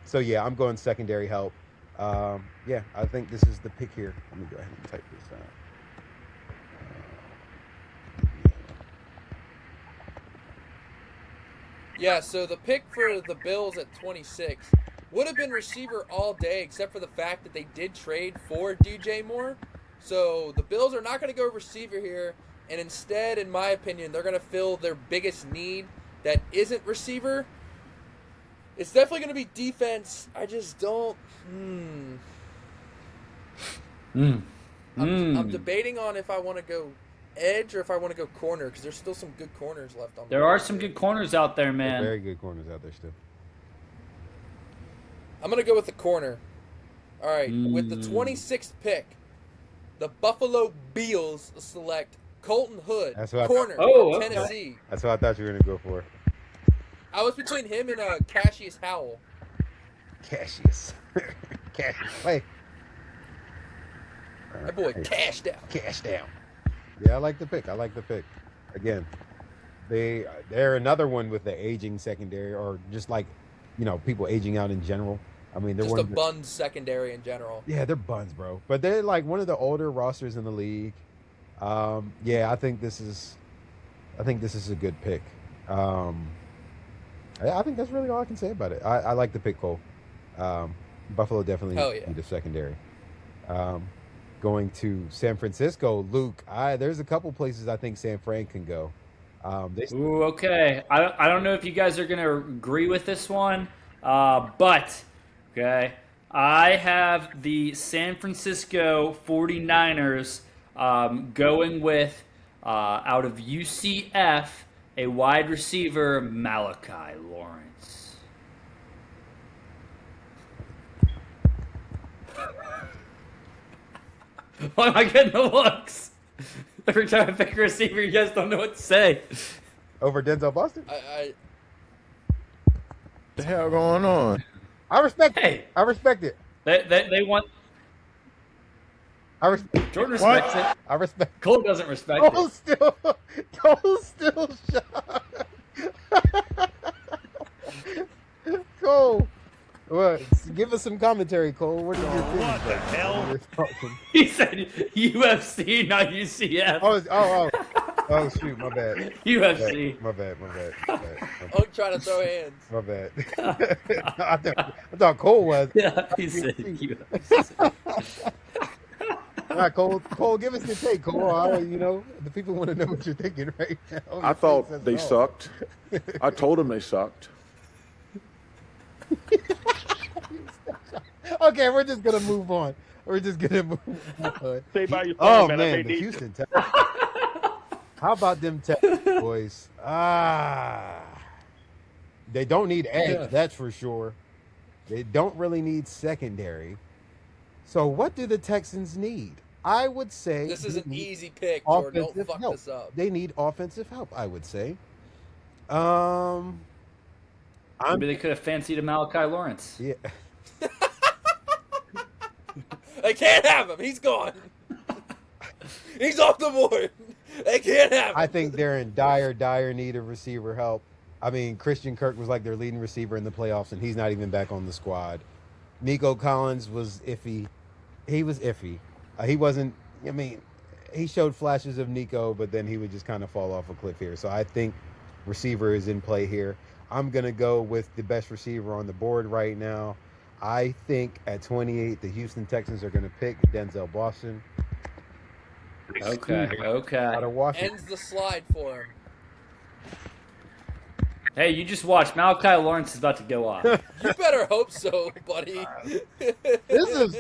So yeah, I'm going secondary help. Yeah, I think this is the pick here. Let me go ahead and type this out. Yeah, so the pick for the Bills at 26 would have been receiver all day, except for the fact that they did trade for DJ Moore. So the Bills are not going to go receiver here, and instead, in my opinion, they're going to fill their biggest need that isn't receiver. It's definitely going to be defense. I just don't. I'm debating on if I want to go edge or if I want to go corner because there's still some good corners left on. There are some good corners out there, man. Very good corners out there still. I'm going to go with the corner. All right, with the 26th pick, the Buffalo Bills select Colton Hood, corner, Tennessee. That's what I thought you were going to go for. I was between him and Cassius Howell. Cassius. Hey. That boy cashed out. Cash down. Yeah, I like the pick. Again, they're another one with the aging secondary, or just like, people aging out in general. I mean, they're just one a buns secondary in general. Yeah, they're buns, bro. But they're like one of the older rosters in the league. Yeah, I think this is a good pick. I think that's really all I can say about it. I like the pick, Cole. Buffalo definitely need a secondary. Going to San Francisco, Luke. There's a couple places I think San Fran can go. Okay. I don't know if you guys are going to agree with this one, but okay, I have the San Francisco 49ers going with out of UCF a wide receiver, Malachi Lawrence. Why am I getting the looks? Every time I pick a receiver, you guys don't know what to say. Over Denzel Boston? The hell going on? I respect it. I respect it. They want. Jordan respects it. I respect. Cole doesn't respect it. Cole's still shocked. Cole. What? Give us some commentary, Cole. What did you think? What the hell? He said UFC, not UCF. Oh, shoot, my bad. UFC. My bad. I'm trying to throw hands. My bad. I thought Cole was. Yeah, he said UFC. All right, Cole, give us your take, Cole. The people want to know what you're thinking right now. I thought they sucked. I told them they sucked. Okay, we're just gonna move on. Stay by your phone, Oh man. man, the Houston Texans. How about them Texans boys? They don't need edge, that's for sure. They don't really need secondary. So what do the Texans need? I would say this is an easy pick, Jordan. Don't fuck help. this up. They need offensive help, I would say. Maybe they could have fancied a Malachi Lawrence. Yeah. They can't have him. He's gone. He's off the board. They can't have him. I think they're in dire need of receiver help. I mean, Christian Kirk was like their leading receiver in the playoffs, and he's not even back on the squad. Nico Collins was iffy. He was iffy. He wasn't, I mean, he showed flashes of Nico, but then he would just kind of fall off a cliff here. So I think receiver is in play here. I'm going to go with the best receiver on the board right now. I think at 28, the Houston Texans are going to pick Denzel Boston. Okay. Out of Washington. Ends the slide for him. Hey, you just watch. Malachi Lawrence is about to go off. You better hope so, buddy. This is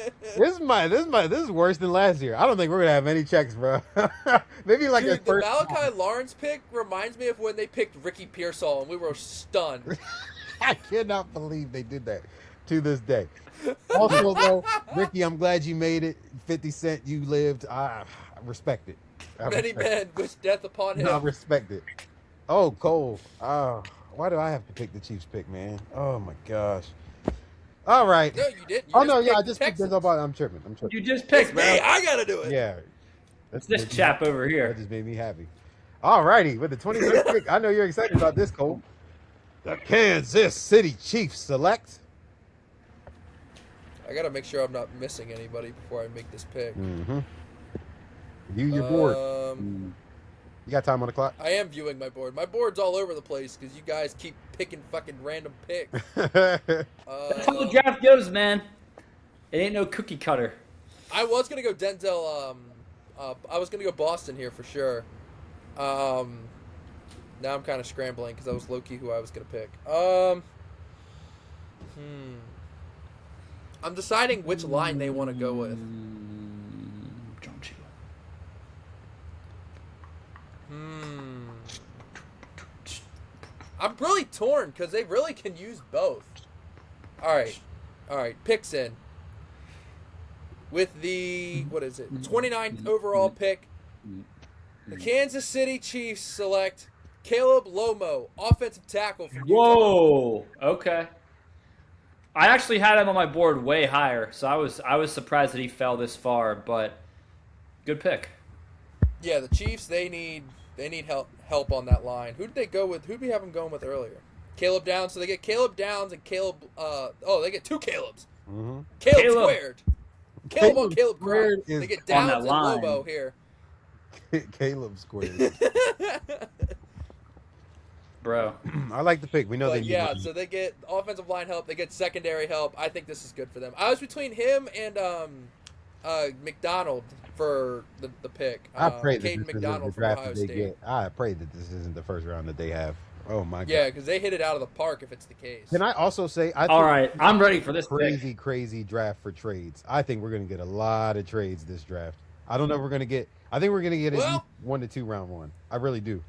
worse than last year. I don't think we're gonna have any checks, bro. Maybe like Dude, a first. the Malachi Lawrence pick reminds me of when they picked Ricky Pearsall, and we were stunned. I cannot believe they did that to this day. Also, though, Ricky, I'm glad you made it. 50 Cent, you lived. I respect it. Many men wish death upon him. I respect it. Oh, Cole. Why do I have to pick the Chiefs pick, man? Oh my gosh. All right. No, you didn't. I just picked Denzel Boston. I'm tripping. You just picked, It's bro. me. I gotta do it. Yeah. It's this chap over That here. just made me happy. All righty, with the 23rd pick, I know you're excited about this, Cole. The Kansas City Chiefs select. I gotta make sure I'm not missing anybody before I make this pick. Mm-hmm. You're bored. You got time on the clock? I am viewing my board. My board's all over the place because you guys keep picking fucking random picks. That's how the draft goes, man. It ain't no cookie cutter. I was gonna go Denzel. I was gonna go Boston here for sure. Now I'm kind of scrambling because I was low key who I was gonna pick. I'm deciding which line they want to go with. Don't you? I'm really torn because they really can use both. All right. Picks in. With the, what is it, 29th overall pick, the Kansas City Chiefs select Caleb Lomo, offensive tackle from Utah. Whoa. Okay. I actually had him on my board way higher, so I was surprised that he fell this far, but good pick. Yeah, the Chiefs, they need help on that line. Who did they go with? Who did we have them going with earlier? Caleb Downs. So they get Caleb Downs and Caleb. They get two Calebs. Mm-hmm. Caleb squared. Caleb on Caleb squared squared. is They get on Downs that and line. Lobo here. Caleb squared. Bro. I like the pick. We know But they need yeah, money. so they get offensive line help. They get secondary help. I think this is good for them. I was between him and McDonald for the pick. I pray that Caden this isn't the McDonald from draft Ohio that they State. get. I pray that this isn't the first round that they have. Oh my god. Yeah, because they hit it out of the park if it's the case. Can I also say, All right, I'm ready for this pick. crazy draft for trades. I think we're going to get a lot of trades this draft. I don't know if we're going to get. I think we're going to get at least 1 to 2 round one. I really do.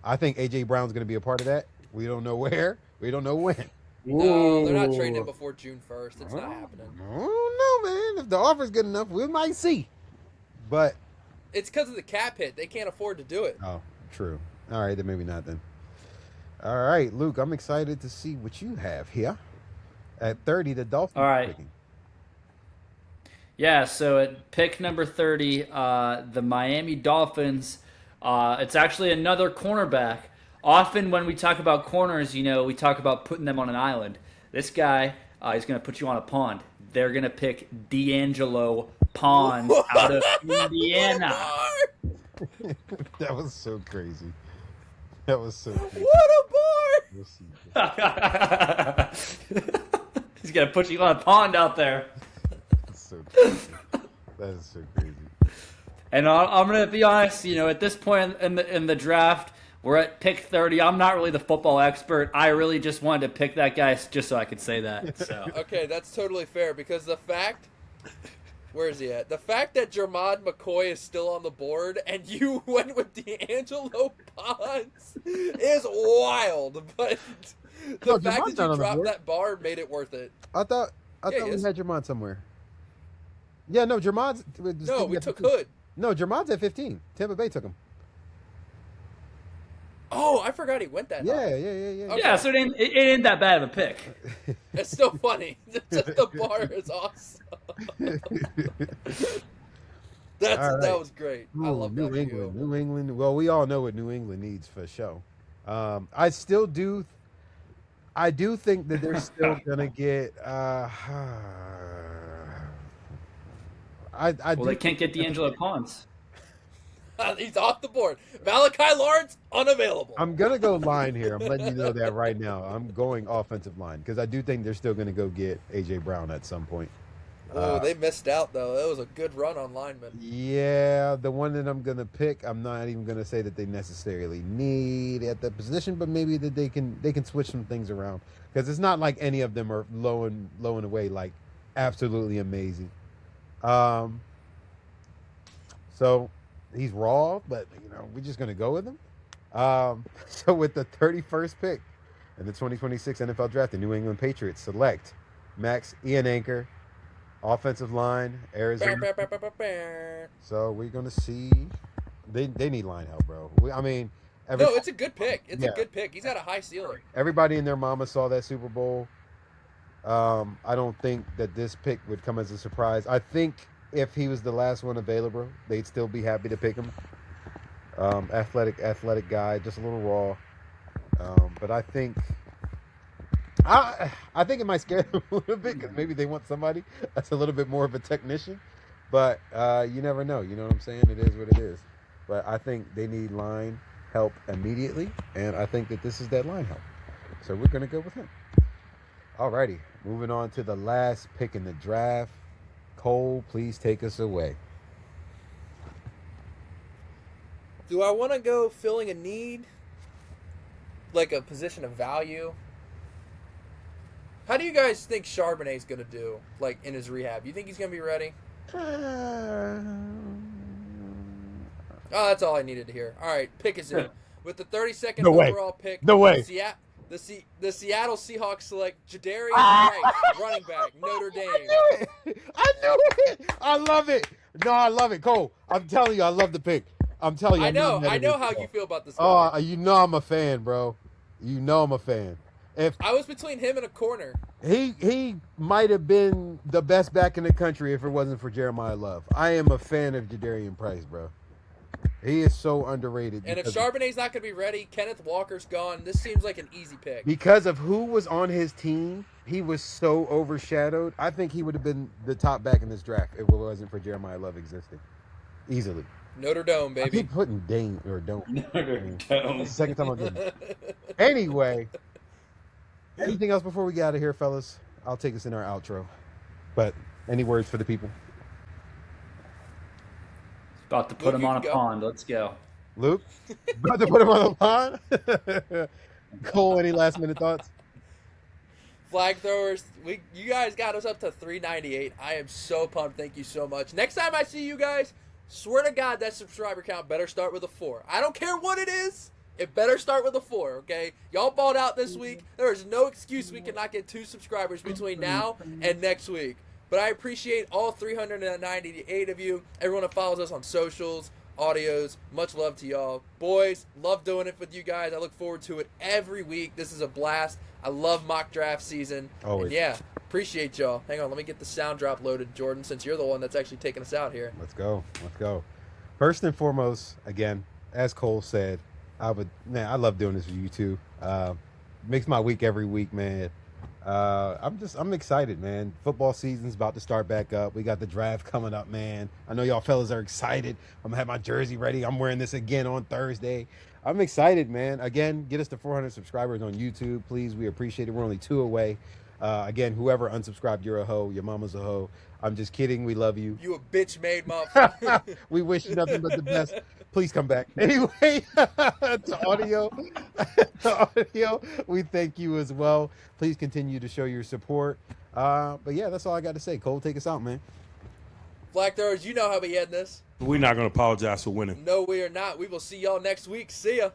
I think AJ Brown's going to be a part of that. We don't know where. We don't know when. No, they're not trading him before June 1st. It's not happening. I don't know, man. If the offer's good enough, we might see. But It's because of the cap hit. They can't afford to do it. oh, true. All right, then maybe not then. All right, Luke, I'm excited to see what you have here. At 30, the Dolphins. All right. Picking. Yeah, so at pick number 30, the Miami Dolphins, it's actually another cornerback. Often when we talk about corners, we talk about putting them on an island. This guy, he's going to put you on a pond. They're going to pick D'Angelo Pond out of Indiana. That was so crazy. That was so crazy. What a bar! He's going to put you on a pond out there. That's so crazy. That is so crazy. And I'm going to be honest, at this point in the draft, we're at pick 30. I'm not really the football expert. I really just wanted to pick that guy just so I could say that. So. Okay, that's totally fair because the fact... Where is he at? The fact that Jermod McCoy is still on the board and you went with D'Angelo Ponds is wild. But the fact Jermod's that not on you the dropped board. that bar made it worth it. I thought he we is. had Jermod somewhere. Yeah, no, Jermod's. No, we took Hood. No, Jermod's at 15. Tampa Bay took him. Oh, I forgot he went that high. Yeah. Okay. Yeah, so it ain't that bad of a pick. It's still funny. Just the bar is awesome. That was great. I love New that England. view. New England. Well, we all know what New England needs for show. I still do. I do think that they're still gonna get. They can't get D'Angelo Ponce. He's off the board. Malachi Lawrence, unavailable. I'm gonna go line here. I'm letting you know that right now. I'm going offensive line because I do think they're still gonna go get AJ Brown at some point. Oh, they missed out though. That was a good run on linemen. Yeah, the one that I'm gonna pick, I'm not even gonna say that they necessarily need at that position, but maybe that they can switch some things around because it's not like any of them are low and away like absolutely amazing. So he's raw, but we're just gonna go with him. So with the 31st pick in the 2026 NFL Draft, the New England Patriots select Max Ian Anchor. Offensive line, Arizona. So we're gonna see. They need line help, bro. No, it's a good pick. It's a good pick. He's got a high ceiling. Everybody and their mama saw that Super Bowl. I don't think that this pick would come as a surprise. I think if he was the last one available, they'd still be happy to pick him. Athletic guy, just a little raw. But I think it might scare them a little bit because maybe they want somebody that's a little bit more of a technician. But you never know. You know what I'm saying? It is what it is. But I think they need line help immediately, and I think that this is that line help. So we're going to go with him. Alrighty, moving on to the last pick in the draft. Cole, please take us away. Do I want to go filling a need? Like a position of value? How do you guys think Charbonnet's going to do, like, in his rehab? You think he's going to be ready? Oh, that's all I needed to hear. All right, pick is in. With the 32nd overall pick, the Seattle Seahawks select Jadarian Wright, running back, Notre Dame. I knew it. I love it. No, I love it, Cole. I'm telling you, I love the pick. I'm telling you. I know how you feel about this guy. Oh, I'm a fan, bro. I'm a fan. If I was between him and a corner. He might have been the best back in the country if it wasn't for Jeremiah Love. I am a fan of Jadarian Price, bro. He is so underrated. And if Charbonnet's not going to be ready, Kenneth Walker's gone. This seems like an easy pick. Because of who was on his team, he was so overshadowed. I think he would have been the top back in this draft if it wasn't for Jeremiah Love existing. Easily. Notre Dame, baby. I keep putting Dame or don't. Notre Dame. That's the second time I'm getting it. Anyway, anything else before we get out of here, fellas? I'll take us in our outro. But any words for the people? About to put him on a pond. Let's go. Luke? About to put him on a pond? Cole, any last minute thoughts? Flag throwers, you guys got us up to 398. I am so pumped. Thank you so much. Next time I see you guys, swear to God that subscriber count better start with a 4. I don't care what it is. It better start with a 4, okay? Y'all balled out this week. There is no excuse we cannot get 2 subscribers between now and next week. But I appreciate all 398 of you. Everyone that follows us on socials, audios. Much love to y'all. Boys, love doing it with you guys. I look forward to it every week. This is a blast. I love mock draft season. Always. And yeah, appreciate y'all. Hang on, let me get the sound drop loaded, Jordan, since you're the one that's actually taking us out here. Let's go. First and foremost, again, as Cole said, I love doing this with you too. Makes my week every week, man. I'm excited, man. Football season's about to start back up. We got the draft coming up, man. I know y'all fellas are excited. I'm gonna have my jersey ready. I'm wearing this again on Thursday. I'm excited, man. Again, get us to 400 subscribers on YouTube, please. We appreciate it. We're only 2 away. Again, whoever unsubscribed, you're a hoe. Your mama's a hoe. I'm just kidding. We love you. You a bitch made motherfucker. We wish you nothing but the best. Please come back. Anyway, to audio, we thank you as well. Please continue to show your support. But yeah, that's all I got to say. Cole, take us out, man. Flag throwers, you know how we end this. We're not going to apologize for winning. No, we are not. We will see y'all next week. See ya.